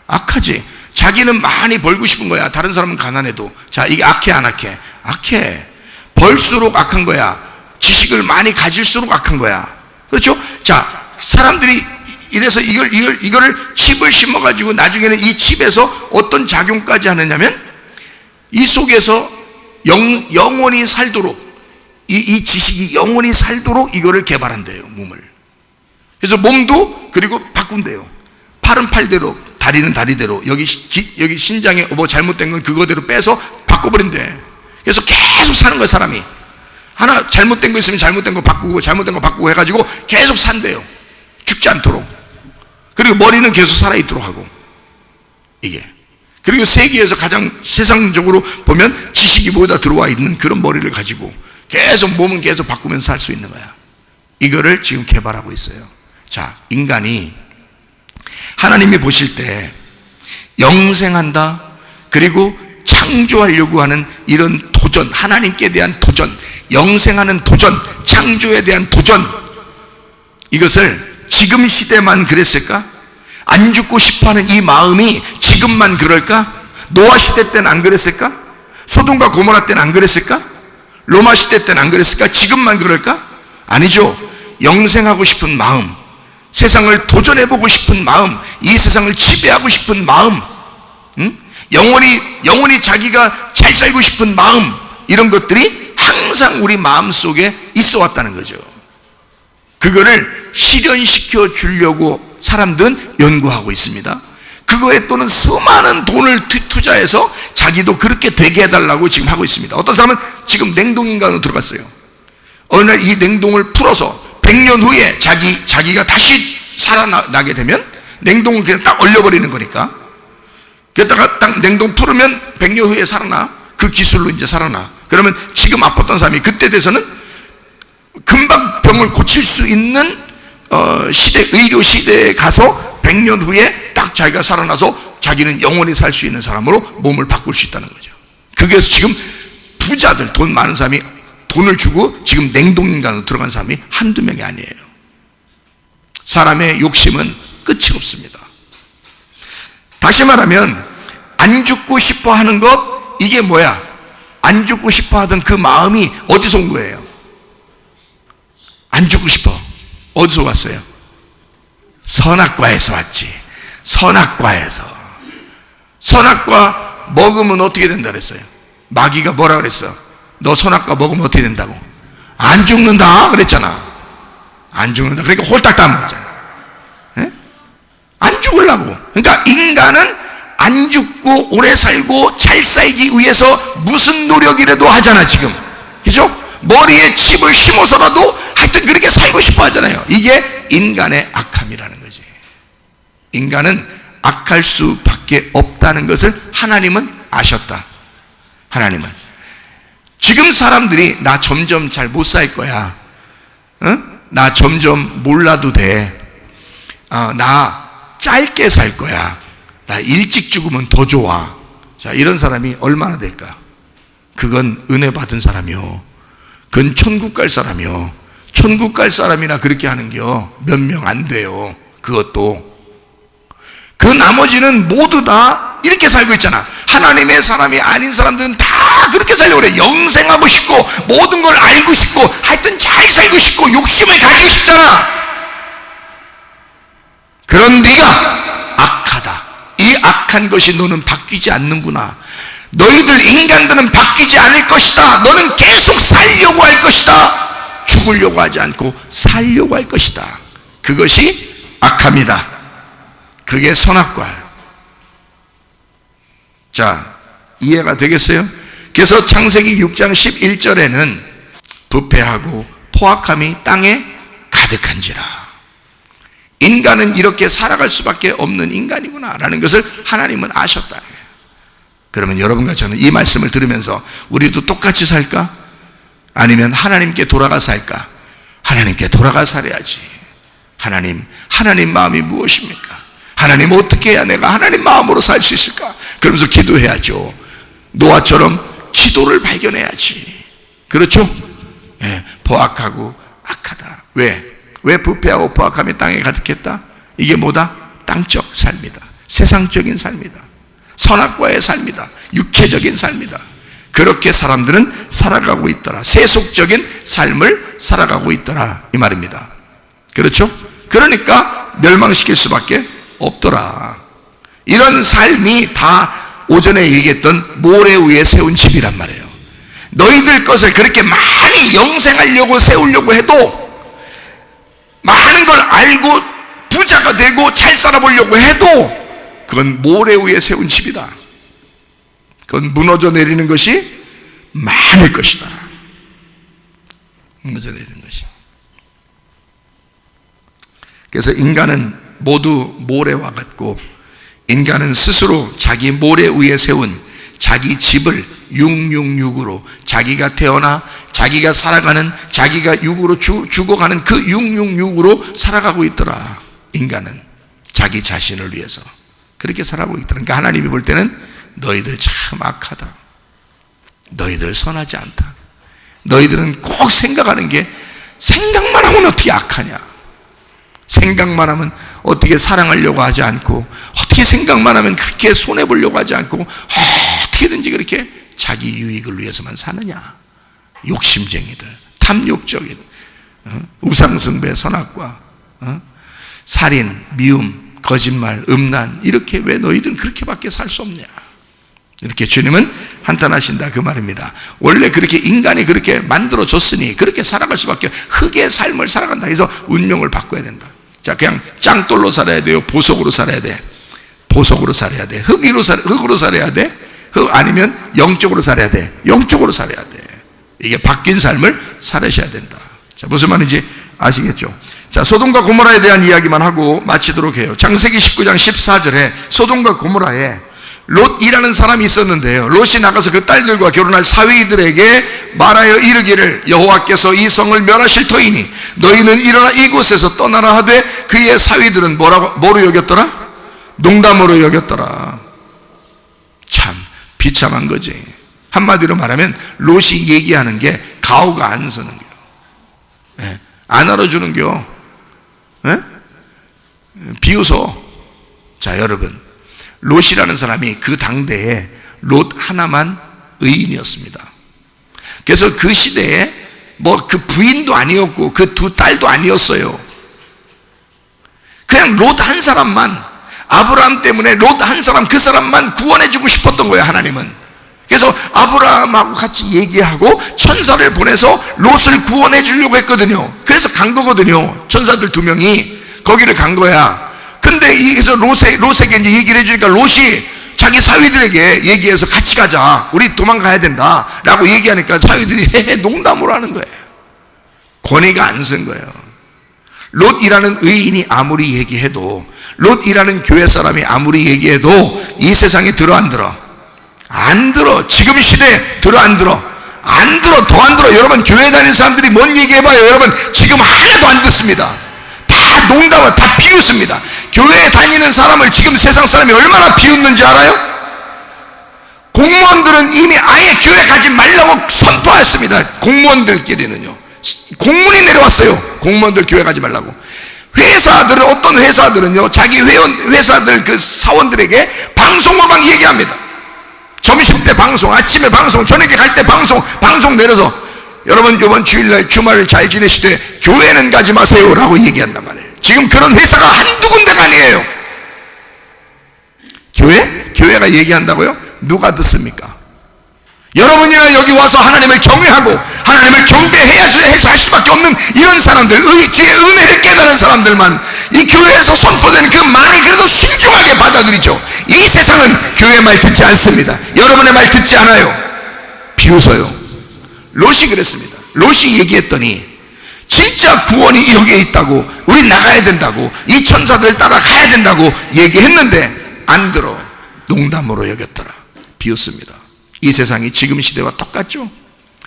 악하지. 자기는 많이 벌고 싶은 거야. 다른 사람은 가난해도. 자, 이게 악해, 안 악해? 악해. 벌수록 악한 거야. 지식을 많이 가질수록 악한 거야. 그렇죠? 자, 사람들이 이래서 이거를 칩을 심어가지고 나중에는 이 칩에서 어떤 작용까지 하느냐면 이 속에서 영원히 살도록 이 지식이 영원히 살도록 이거를 개발한대요, 몸을. 그래서 몸도 그리고 바꾼대요. 팔은 팔대로, 다리는 다리대로, 여기 신장에 뭐 잘못된 건 그거대로 빼서 바꿔버린대. 그래서 계속 사는 거야, 사람이. 하나 잘못된 거 있으면 잘못된 거 바꾸고 잘못된 거 바꾸고 해가지고 계속 산대요. 죽지 않도록. 그리고 머리는 계속 살아있도록 하고. 이게. 그리고 세계에서 가장 세상적으로 보면 지식이 모두 들어와 있는 그런 머리를 가지고 계속 몸은 계속 바꾸면서 살 수 있는 거야. 이거를 지금 개발하고 있어요. 자, 인간이 하나님이 보실 때 영생한다, 그리고 창조하려고 하는 이런 도전, 하나님께 대한 도전, 영생하는 도전, 창조에 대한 도전, 이것을 지금 시대만 그랬을까? 안 죽고 싶어하는 이 마음이 지금만 그럴까? 노아 시대 때는 안 그랬을까? 소돔과 고모라 때는 안 그랬을까? 로마 시대 때는 안 그랬을까? 지금만 그럴까? 아니죠. 영생하고 싶은 마음, 세상을 도전해보고 싶은 마음, 이 세상을 지배하고 싶은 마음, 영원히 자기가 잘 살고 싶은 마음, 이런 것들이 항상 우리 마음속에 있어 왔다는 거죠. 그거를 실현시켜 주려고 사람들은 연구하고 있습니다. 그거에 또는 수많은 돈을 투자해서 자기도 그렇게 되게 해달라고 지금 하고 있습니다. 어떤 사람은 지금 냉동인간으로 들어갔어요. 어느 날 이 냉동을 풀어서 100년 후에 자기가 다시 살아나게 되면 냉동을 그냥 딱 얼려버리는 거니까. 그러다가 딱 냉동 풀으면 100년 후에 살아나. 그 기술로 이제 살아나. 그러면 지금 아팠던 사람이 그때 돼서는 금방 병을 고칠 수 있는 의료 시대에 가서 100년 후에 딱 자기가 살아나서 자기는 영원히 살 수 있는 사람으로 몸을 바꿀 수 있다는 거죠. 그게 지금 부자들, 돈 많은 사람이 돈을 주고 지금 냉동인간으로 들어간 사람이 한두 명이 아니에요. 사람의 욕심은 끝이 없습니다. 다시 말하면 안 죽고 싶어 하는 것, 이게 뭐야? 안 죽고 싶어 하던 그 마음이 어디서 온 거예요? 안 죽고 싶어. 어디서 왔어요? 선악과에서 왔지. 선악과에서. 선악과 먹으면 어떻게 된다 그랬어요? 마귀가 뭐라 그랬어? 너 선악과 먹으면 어떻게 된다고? 안 죽는다 그랬잖아. 안 죽는다. 그러니까 홀딱 다 먹었잖아. 에? 안 죽으려고. 그러니까 인간은 안 죽고 오래 살고 잘 살기 위해서 무슨 노력이라도 하잖아 지금. 그죠? 머리에 칩을 심어서라도 하여튼 그렇게 살고 싶어 하잖아요. 이게 인간의 악함이라는 거지. 인간은 악할 수밖에 없다는 것을 하나님은 아셨다. 하나님은 지금 사람들이 나 점점 잘 못 살 거야. 나 점점 몰라도 돼. 나 짧게 살 거야. 나 일찍 죽으면 더 좋아. 자, 이런 사람이 얼마나 될까? 그건 은혜 받은 사람이요. 그건 천국 갈 사람이요. 천국 갈 사람이나 그렇게 하는겨 몇 명 안 돼요. 그것도. 그 나머지는 모두 다 이렇게 살고 있잖아. 하나님의 사람이 아닌 사람들은 다 그렇게 살려고 그래. 영생하고 싶고 모든 걸 알고 싶고 하여튼 잘 살고 싶고 욕심을 가지고 싶잖아. 그런 네가 악하다. 이 악한 것이 너는 바뀌지 않는구나. 너희들 인간들은 바뀌지 않을 것이다. 너는 계속 살려고 할 것이다. 죽으려고 하지 않고 살려고 할 것이다. 그것이 악합니다. 그게 선악과예요. 자, 이해가 되겠어요? 그래서 창세기 6장 11절에는 부패하고 포악함이 땅에 가득한지라. 인간은 이렇게 살아갈 수밖에 없는 인간이구나 라는 것을 하나님은 아셨다. 그러면 여러분과 저는 이 말씀을 들으면서 우리도 똑같이 살까? 아니면 하나님께 돌아가 살까? 하나님께 돌아가 살아야지. 하나님 마음이 무엇입니까? 하나님 어떻게 해야 내가 하나님 마음으로 살 수 있을까? 그러면서 기도해야죠. 노아처럼 기도를 발견해야지. 그렇죠? 예, 포악하고 악하다. 왜 부패하고 포악함이 땅에 가득했다? 이게 뭐다? 땅적 삶이다. 세상적인 삶이다. 선악과의 삶이다. 육체적인 삶이다. 그렇게 사람들은 살아가고 있더라. 세속적인 삶을 살아가고 있더라 이 말입니다. 그렇죠? 그러니까 멸망시킬 수밖에 없더라. 이런 삶이 다 오전에 얘기했던 모래 위에 세운 집이란 말이에요. 너희들 것을 그렇게 많이 영생하려고 세우려고 해도, 많은 걸 알고 부자가 되고 잘 살아보려고 해도 그건 모래 위에 세운 집이다. 그건 무너져 내리는 것이 많을 것이다. 무너져 내리는 것이. 그래서 인간은 모두 모래와 같고, 인간은 스스로 자기 모래 위에 세운 자기 집을 666으로 자기가 태어나 자기가 살아가는, 자기가 육으로 죽어가는 그 666으로 살아가고 있더라. 인간은 자기 자신을 위해서 그렇게 살아가고 있더라. 그러니까 하나님이 볼 때는 너희들 참 악하다. 너희들 선하지 않다. 너희들은 꼭 생각하는 게, 생각만 하면 어떻게 악하냐, 생각만 하면 어떻게 사랑하려고 하지 않고, 어떻게 생각만 하면 그렇게 손해보려고 하지 않고, 어떻게든지 그렇게 자기 유익을 위해서만 사느냐. 욕심쟁이들, 탐욕적인, 우상숭배, 선악과, 살인, 미움, 거짓말, 음란, 이렇게 왜 너희들은 그렇게밖에 살 수 없냐. 이렇게 주님은 한탄하신다 그 말입니다. 원래 그렇게 인간이 그렇게 만들어졌으니 그렇게 살아갈 수밖에, 흑의 삶을 살아간다 해서 운명을 바꿔야 된다. 자, 그냥 짱돌로 살아야 돼요? 보석으로 살아야 돼? 보석으로 살아야 돼? 흑으로 살아야 돼? 흑 아니면 영적으로 살아야 돼? 영적으로 살아야 돼. 이게 바뀐 삶을 살아셔야 된다. 자, 무슨 말인지 아시겠죠? 자, 소돔과 고모라에 대한 이야기만 하고 마치도록 해요. 창세기 19장 14절에 소돔과 고모라에 롯이라는 사람이 있었는데요, 롯이 나가서 그 딸들과 결혼할 사위들에게 말하여 이르기를, 여호와께서 이 성을 멸하실 터이니 너희는 일어나 이곳에서 떠나라 하되, 그의 사위들은 뭐로 여겼더라? 농담으로 여겼더라. 참 비참한 거지. 한마디로 말하면 롯이 얘기하는 게 가오가 안 서는 겨. 예, 안 알아주는 겨. 예? 비웃어. 자, 여러분, 롯이라는 사람이 그 당대에 롯 하나만 의인이었습니다. 그래서 그 시대에 뭐 그 부인도 아니었고 그 두 딸도 아니었어요. 그냥 롯 한 사람만, 아브라함 때문에 롯 한 사람, 그 사람만 구원해주고 싶었던 거예요, 하나님은. 그래서 아브라함하고 같이 얘기하고 천사를 보내서 롯을 구원해 주려고 했거든요. 그래서 간 거거든요. 천사들 2명이 거기를 간 거야. 근데 여기서 롯에게 이제 얘기를 해주니까 롯이 자기 사위들에게 얘기해서 같이 가자, 우리 도망가야 된다 라고 얘기하니까 사위들이 농담으로 하는 거예요. 권위가 안 쓴 거예요. 롯이라는 의인이 아무리 얘기해도, 롯이라는 교회 사람이 아무리 얘기해도 이 세상에 들어 안 들어? 안 들어. 지금 시대에 들어 안 들어? 안 들어. 더 안 들어. 여러분, 교회 다니는 사람들이 뭔 얘기해봐요. 여러분, 지금 하나도 안 듣습니다. 다 농담을, 다 비웃습니다. 교회에 다니는 사람을 지금 세상 사람이 얼마나 비웃는지 알아요? 공무원들은 이미 아예 교회 가지 말라고 선포했습니다. 공무원들끼리는요. 공문이 내려왔어요. 공무원들 교회 가지 말라고. 회사들은, 어떤 회사들은요, 자기 회사들 그 사원들에게 방송을 얘기합니다. 점심때 방송, 아침에 방송, 저녁에 갈 때 방송 내려서, 여러분 이번 주일날 주말을 잘 지내실 때 교회는 가지 마세요 라고 얘기한단 말이에요. 지금 그런 회사가 한두 군데가 아니에요? 교회가 얘기한다고요? 누가 듣습니까? 여러분이나 여기 와서 하나님을 경외하고 하나님을 경배해서 할 수밖에 없는 이런 사람들, 주의 은혜를 깨달은 사람들만 이 교회에서 선포되는 그 말을 그래도 신중하게 받아들이죠. 이 세상은 교회 말 듣지 않습니다. 여러분의 말 듣지 않아요. 비웃어요. 롯이 그랬습니다. 롯이 얘기했더니 진짜 구원이 여기에 있다고, 우리 나가야 된다고, 이 천사들 따라 가야 된다고 얘기했는데 안 들어. 농담으로 여겼더라. 비웃습니다. 이 세상이 지금 시대와 똑같죠?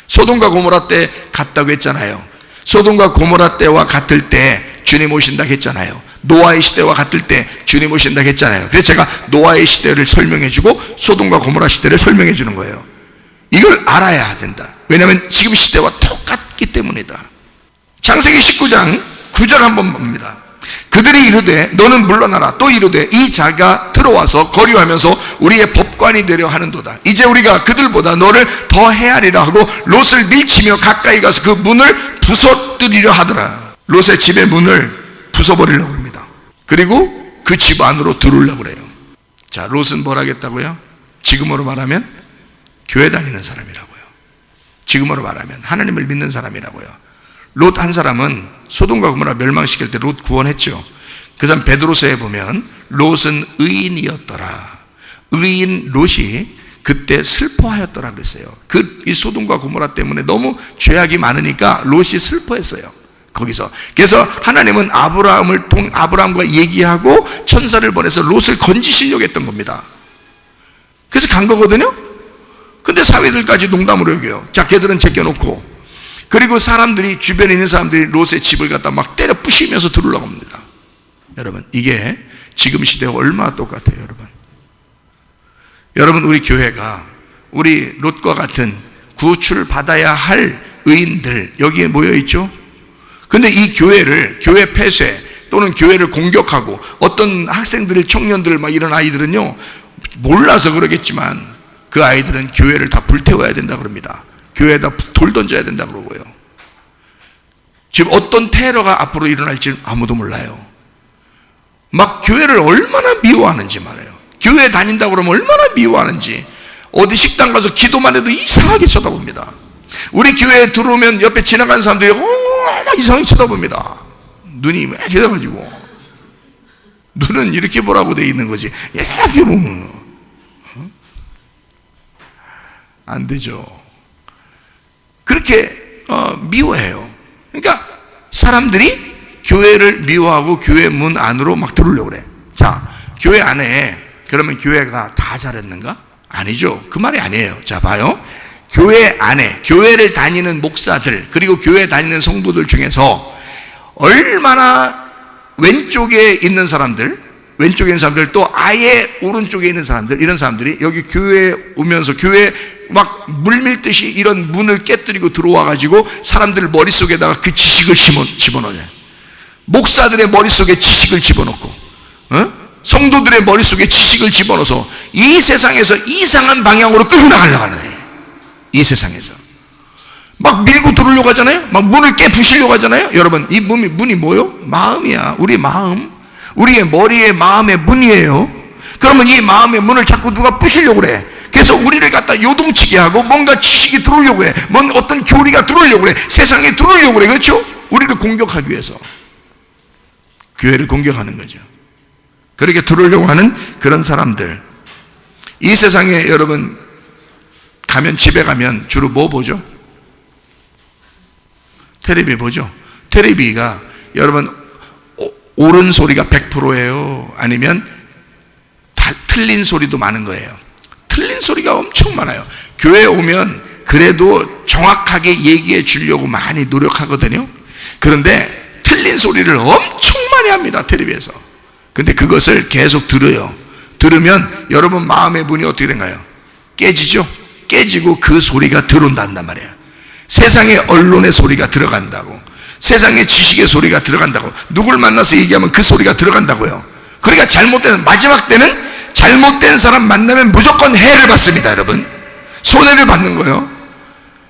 소돔과 고모라 때 같다고 했잖아요. 소돔과 고모라 때와 같을 때 주님 오신다고 했잖아요. 노아의 시대와 같을 때 주님 오신다고 했잖아요. 그래서 제가 노아의 시대를 설명해주고 소돔과 고모라 시대를 설명해주는 거예요. 이걸 알아야 된다. 왜냐하면 지금 시대와 똑같기 때문이다. 창세기 19장 9절 한번 봅니다. 그들이 이르되 너는 물러나라. 또 이르되 이 자가 들어와서 거류하면서 우리의 법관이 되려 하는도다. 이제 우리가 그들보다 너를 더 헤아리라 하고 롯을 밀치며 가까이 가서 그 문을 부서뜨리려 하더라. 롯의 집의 문을 부숴버리려고 합니다. 그리고 그 집 안으로 들어오려고 그래요. 자, 롯은 뭘 하겠다고요? 지금으로 말하면 교회 다니는 사람이라고요. 지금으로 말하면 하나님을 믿는 사람이라고요. 롯 한 사람은 소돔과 고모라 멸망시킬 때 롯 구원했죠. 그 사람 베드로서에 보면 롯은 의인이었더라. 의인 롯이 그때 슬퍼하였더라 그랬어요. 이 소돔과 고모라 때문에 너무 죄악이 많으니까 롯이 슬퍼했어요. 거기서. 그래서 하나님은 아브라함과 얘기하고 천사를 보내서 롯을 건지시려고 했던 겁니다. 그래서 간 거거든요. 근데 사위들까지 농담으로 여겨요. 자, 걔들은 제껴놓고, 그리고 사람들이, 주변에 있는 사람들이 롯의 집을 갖다 막 때려 부시면서 들어오려고 합니다. 여러분, 이게 지금 시대와 얼마나 똑같아요, 여러분. 여러분, 우리 교회가 우리 롯과 같은 구출을 받아야 할 의인들 여기에 모여 있죠. 근데 이 교회 폐쇄 또는 교회를 공격하고 어떤 학생들, 청년들 막 이런 아이들은요, 몰라서 그러겠지만 그 아이들은 교회를 다 불태워야 된다 그럽니다. 교회에다 돌 던져야 된다 그러고요. 지금 어떤 테러가 앞으로 일어날지 아무도 몰라요. 막 교회를 얼마나 미워하는지 말이에요. 교회 다닌다고 그러면 얼마나 미워하는지. 어디 식당 가서 기도만 해도 이상하게 쳐다봅니다. 우리 교회에 들어오면 옆에 지나가는 사람들이 막 이상하게 쳐다봅니다. 눈이 이렇게 돼가지고. 눈은 이렇게 보라고 돼 있는 거지. 이렇게 보면 안 되죠. 그렇게 미워해요. 그러니까 사람들이 교회를 미워하고 교회 문 안으로 막 들어오려고 그래. 자, 교회 안에 그러면 교회가 다 잘했는가? 아니죠. 그 말이 아니에요. 자, 봐요. 교회 안에 교회를 다니는 목사들 그리고 교회 다니는 성도들 중에서 얼마나 왼쪽에 있는 사람들, 왼쪽에 있는 사람들, 또 아예 오른쪽에 있는 사람들, 이런 사람들이 여기 교회에 오면서 교회 막 물밀듯이 이런 문을 깨뜨리고 들어와가지고 사람들 머릿속에다가 그 지식을 집어넣어요. 목사들의 머릿속에 지식을 집어넣고, 성도들의 머릿속에 지식을 집어넣어서 이 세상에서 이상한 방향으로 끌고 나가려고 하는 거예요. 이 세상에서 막 밀고 들어오려고 하잖아요. 막 문을 깨부시려고 하잖아요. 여러분, 이 문이 뭐요? 마음이야. 우리 마음, 우리의 머리의 마음의 문이에요. 그러면 이 마음의 문을 자꾸 누가 부시려고 그래. 그래서 우리를 갖다 요동치게 하고 뭔가 지식이 들어오려고 해. 뭔 어떤 교리가 들어오려고 그래. 세상에 들어오려고 그래. 그렇죠? 우리를 공격하기 위해서 교회를 공격하는 거죠. 그렇게 들어오려고 하는 그런 사람들. 이 세상에 여러분 가면, 집에 가면 주로 뭐 보죠? 텔레비 보죠. 텔레비가 여러분 옳은 소리가 100%예요? 아니면 다 틀린 소리도 많은 거예요? 틀린 소리가 엄청 많아요. 교회에 오면 그래도 정확하게 얘기해 주려고 많이 노력하거든요. 그런데 틀린 소리를 엄청 많이 합니다, 텔레비에서. 근데 그것을 계속 들어요. 들으면 여러분 마음의 문이 어떻게 된가요? 깨지죠? 깨지고 그 소리가 들어온단 말이에요. 세상의 언론의 소리가 들어간다고, 세상의 지식의 소리가 들어간다고, 누굴 만나서 얘기하면 그 소리가 들어간다고요. 그러니까 마지막 때는 잘못된 사람 만나면 무조건 해를 받습니다. 여러분, 손해를 받는 거예요.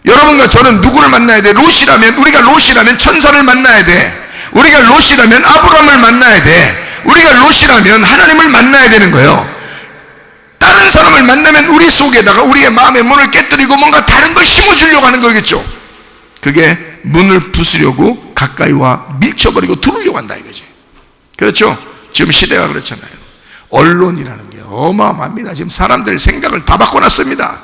여러분과 저는 누구를 만나야 돼? 우리가 롯이라면 천사를 만나야 돼. 우리가 롯이라면 아브라함을 만나야 돼. 우리가 롯이라면 하나님을 만나야 되는 거예요. 다른 사람을 만나면 우리 속에다가 우리의 마음의 문을 깨뜨리고 뭔가 다른 걸 심어주려고 하는 거겠죠. 그게 문을 부수려고 가까이 와 밀쳐버리고 들으려고 한다 이거지. 그렇죠? 지금 시대가 그렇잖아요. 언론이라는 게 어마어마합니다. 지금 사람들 생각을 다 바꿔놨습니다.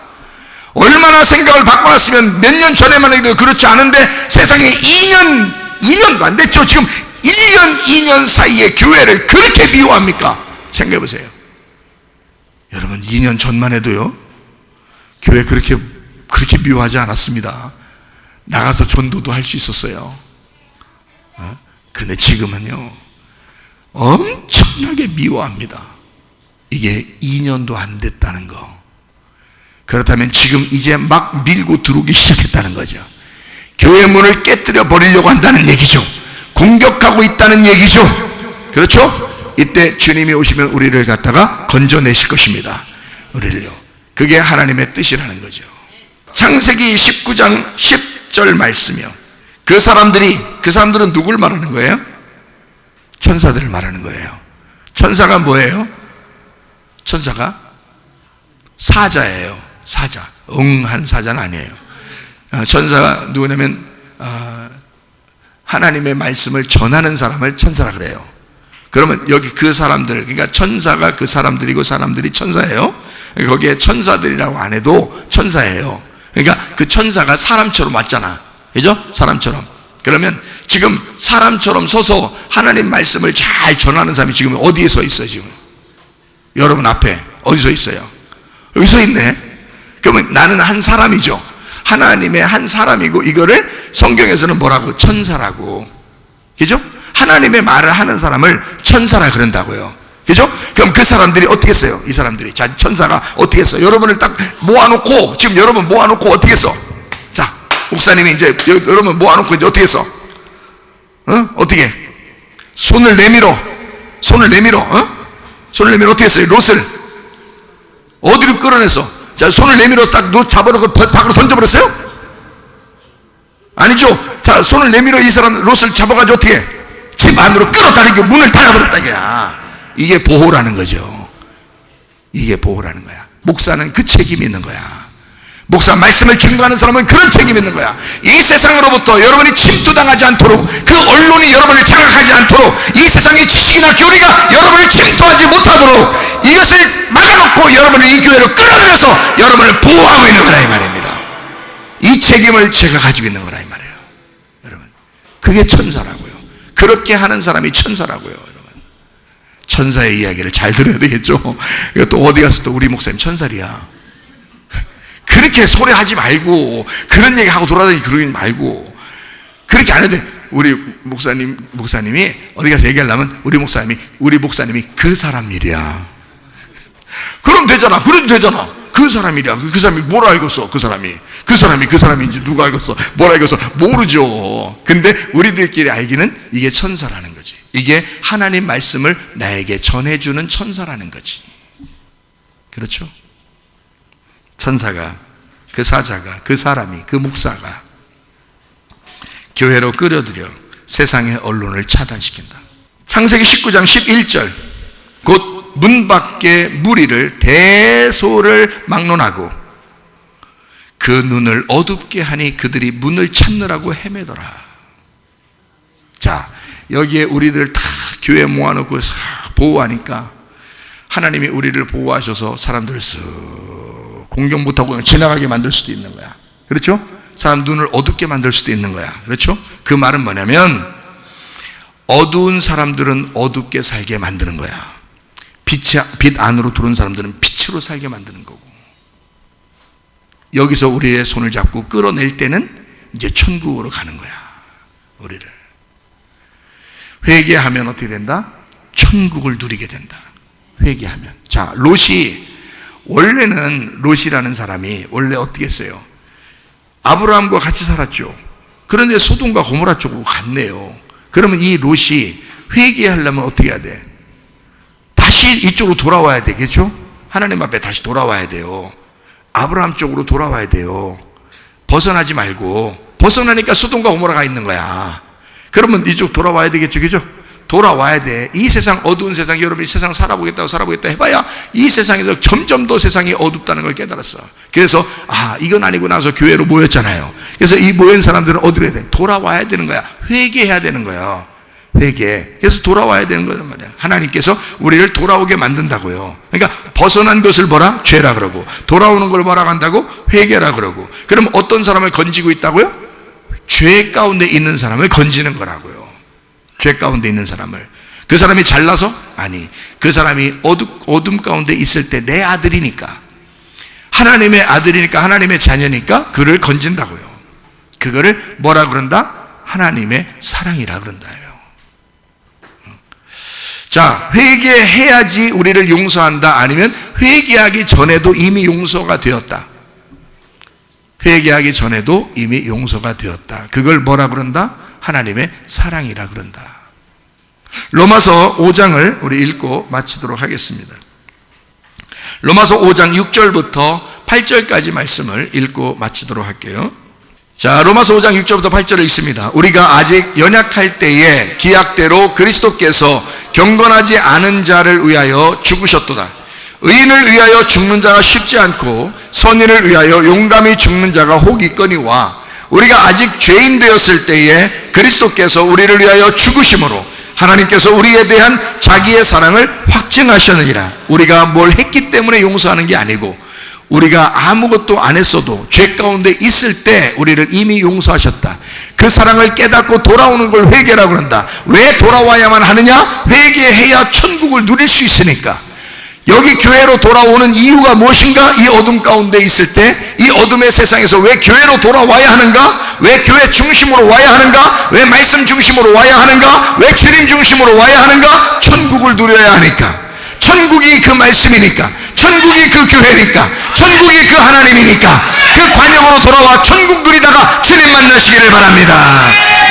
얼마나 생각을 바꿔놨으면 몇 년 전에만 해도 그렇지 않은데 세상에 2년도 안 됐죠. 지금 1년, 2년 사이에 교회를 그렇게 미워합니까? 생각해 보세요. 여러분, 2년 전만 해도요, 교회 그렇게 미워하지 않았습니다. 나가서 전도도 할 수 있었어요. 그런데 지금은요, 엄청나게 미워합니다. 이게 2년도 안 됐다는 거. 그렇다면 지금 이제 막 밀고 들어오기 시작했다는 거죠. 교회 문을 깨뜨려 버리려고 한다는 얘기죠. 공격하고 있다는 얘기죠. 그렇죠? 이때 주님이 오시면 우리를 갖다가 건져내실 것입니다. 우리를요. 그게 하나님의 뜻이라는 거죠. 창세기 19장 10절 말씀이요. 그 사람들은 누굴 말하는 거예요? 천사들을 말하는 거예요. 천사가 뭐예요? 천사가 사자예요. 사자. 한 사자는 아니에요. 천사가 누구냐면 하나님의 말씀을 전하는 사람을 천사라 그래요. 그러면 여기 그 사람들, 그러니까 천사가 그 사람들이고 사람들이 천사예요. 거기에 천사들이라고 안 해도 천사예요. 그러니까 그 천사가 사람처럼 왔잖아. 그죠? 사람처럼. 그러면 지금 사람처럼 서서 하나님 말씀을 잘 전하는 사람이 지금 어디에 서 있어요, 지금? 여러분 앞에. 어디 서 있어요? 여기 서 있네. 그러면 나는 한 사람이죠. 하나님의 한 사람이고, 이거를 성경에서는 뭐라고? 천사라고. 그죠? 하나님의 말을 하는 사람을 천사라 그런다고요. 그죠? 그럼 그 사람들이 어떻게 했어요? 이 사람들이. 자, 천사가 어떻게 했어? 여러분을 딱 모아놓고, 지금 여러분 모아놓고 어떻게 했어? 자, 목사님이 이제 여러분 모아놓고 이제 어떻게 했어? 어떻게? 손을 내밀어. 손을 내밀어 어떻게 했어요? 롯을 어디로 끌어냈어? 자, 손을 내밀어서 딱 롯 잡아놓고 밖으로 던져버렸어요? 아니죠. 자, 손을 내밀어 이 사람 롯을 잡아가지고 어떻게 해? 집 안으로 끌어다니고 문을 닫아버렸다 이거야. 이게 보호라는 거죠. 이게 보호라는 거야. 목사는 그 책임이 있는 거야. 목사 말씀을 증거하는 사람은 그런 책임이 있는 거야. 이 세상으로부터 여러분이 침투당하지 않도록, 그 언론이 여러분을 장악하지 않도록, 이 세상의 지식이나 교리가 여러분을 침투하지 못하도록 이것을 막아놓고 여러분을 이 교회로 끌어들여서 여러분을 보호하고 있는 거라 이 말입니다. 이 책임을 제가 가지고 있는 거라 이 말이에요. 여러분, 그게 천사라고요. 그렇게 하는 사람이 천사라고요. 여러분, 천사의 이야기를 잘 들어야 되겠죠. 또 어디 가서 또 우리 목사님 천사리야, 그렇게 소리하지 말고, 그런 얘기 하고 돌아다니기 그러지 말고, 그렇게 안 해도 돼. 우리 목사님이 어디 가서 얘기하려면 우리 목사님이 그 사람 일이야. 그럼 되잖아. 그래도 되잖아. 그 사람이랴. 그 사람이 뭘 알겠어? 그 사람인지 누가 알겠어? 뭘 알겠어? 모르죠. 근데 우리들끼리 알기는 이게 천사라는 거지. 이게 하나님 말씀을 나에게 전해주는 천사라는 거지. 그렇죠? 천사가, 그 사자가, 그 사람이, 그 목사가 교회로 끌어들여 세상의 언론을 차단시킨다. 창세기 19장 11절, 곧 문 밖에 무리를 대소를 막론하고 그 눈을 어둡게 하니 그들이 문을 찾느라고 헤매더라. 자, 여기에 우리들 다 교회 모아놓고 보호하니까 하나님이 우리를 보호하셔서 사람들을 쓱 공격 못하고 그냥 지나가게 만들 수도 있는 거야. 그렇죠? 사람 눈을 어둡게 만들 수도 있는 거야. 그렇죠? 그 말은 뭐냐면 어두운 사람들은 어둡게 살게 만드는 거야. 빛 안으로 들어온 사람들은 빛으로 살게 만드는 거고, 여기서 우리의 손을 잡고 끌어낼 때는 이제 천국으로 가는 거야. 우리를 회개하면 어떻게 된다? 천국을 누리게 된다. 회개하면. 자, 원래는 롯이라는 사람이 원래 어떻게 했어요? 아브라함과 같이 살았죠. 그런데 소돔과 고모라 쪽으로 갔네요. 그러면 이 롯이 회개하려면 어떻게 해야 돼? 다시 이쪽으로 돌아와야 되겠죠? 하나님 앞에 다시 돌아와야 돼요. 아브라함 쪽으로 돌아와야 돼요. 벗어나지 말고. 벗어나니까 소돔과 고모라가 있는 거야. 그러면 이쪽 돌아와야 되겠죠? 그죠? 돌아와야 돼. 이 세상, 어두운 세상, 여러분이 세상 살아보겠다 해봐야 이 세상에서 점점 더 세상이 어둡다는 걸 깨달았어. 그래서 이건 아니고 나서 교회로 모였잖아요. 그래서 이 모인 사람들은 어디로 해야 돼? 돌아와야 되는 거야. 회개해야 되는 거야. 회개. 그래서 돌아와야 되는 거란 말이야. 하나님께서 우리를 돌아오게 만든다고요. 그러니까 벗어난 것을 뭐라? 죄라 그러고, 돌아오는 걸 뭐라 한다고? 회개라 그러고. 그럼 어떤 사람을 건지고 있다고요? 죄 가운데 있는 사람을 건지는 거라고요. 죄 가운데 있는 사람을. 그 사람이 잘나서? 아니, 그 사람이 어둠 가운데 있을 때 내 아들이니까, 하나님의 아들이니까, 하나님의 자녀니까 그를 건진다고요. 그거를 뭐라 그런다? 하나님의 사랑이라 그런다요. 자, 회개해야지 우리를 용서한다, 아니면 회개하기 전에도 이미 용서가 되었다. 회개하기 전에도 이미 용서가 되었다. 그걸 뭐라 그런다? 하나님의 사랑이라 그런다. 로마서 5장을 우리 읽고 마치도록 하겠습니다. 로마서 5장 6절부터 8절까지 말씀을 읽고 마치도록 할게요. 자, 로마서 5장 6절부터 8절을 읽습니다. 우리가 아직 연약할 때에 기약대로 그리스도께서 경건하지 않은 자를 위하여 죽으셨도다. 의인을 위하여 죽는 자가 쉽지 않고 선인을 위하여 용감히 죽는 자가 혹 있거니와, 우리가 아직 죄인 되었을 때에 그리스도께서 우리를 위하여 죽으심으로 하나님께서 우리에 대한 자기의 사랑을 확증하셨느니라. 우리가 뭘 했기 때문에 용서하는 게 아니고, 우리가 아무것도 안 했어도 죄 가운데 있을 때 우리를 이미 용서하셨다. 그 사랑을 깨닫고 돌아오는 걸 회개라고 한다. 왜 돌아와야만 하느냐? 회개해야 천국을 누릴 수 있으니까. 여기 교회로 돌아오는 이유가 무엇인가? 이 어둠 가운데 있을 때, 이 어둠의 세상에서 왜 교회로 돌아와야 하는가? 왜 교회 중심으로 와야 하는가? 왜 말씀 중심으로 와야 하는가? 왜 주님 중심으로 와야 하는가? 천국을 누려야 하니까. 천국이 그 말씀이니까, 천국이 그 교회니까, 천국이 그 하나님이니까, 그 관용으로 돌아와 천국 누리다가 주님 만나시기를 바랍니다.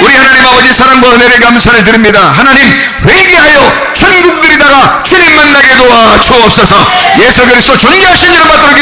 우리 하나님 아버지 사랑과 은혜를 감사를 드립니다. 하나님, 회개하여 천국 누리다가 주님 만나게 도와 주옵소서. 예수 그리스도 존귀하신 이름 받도록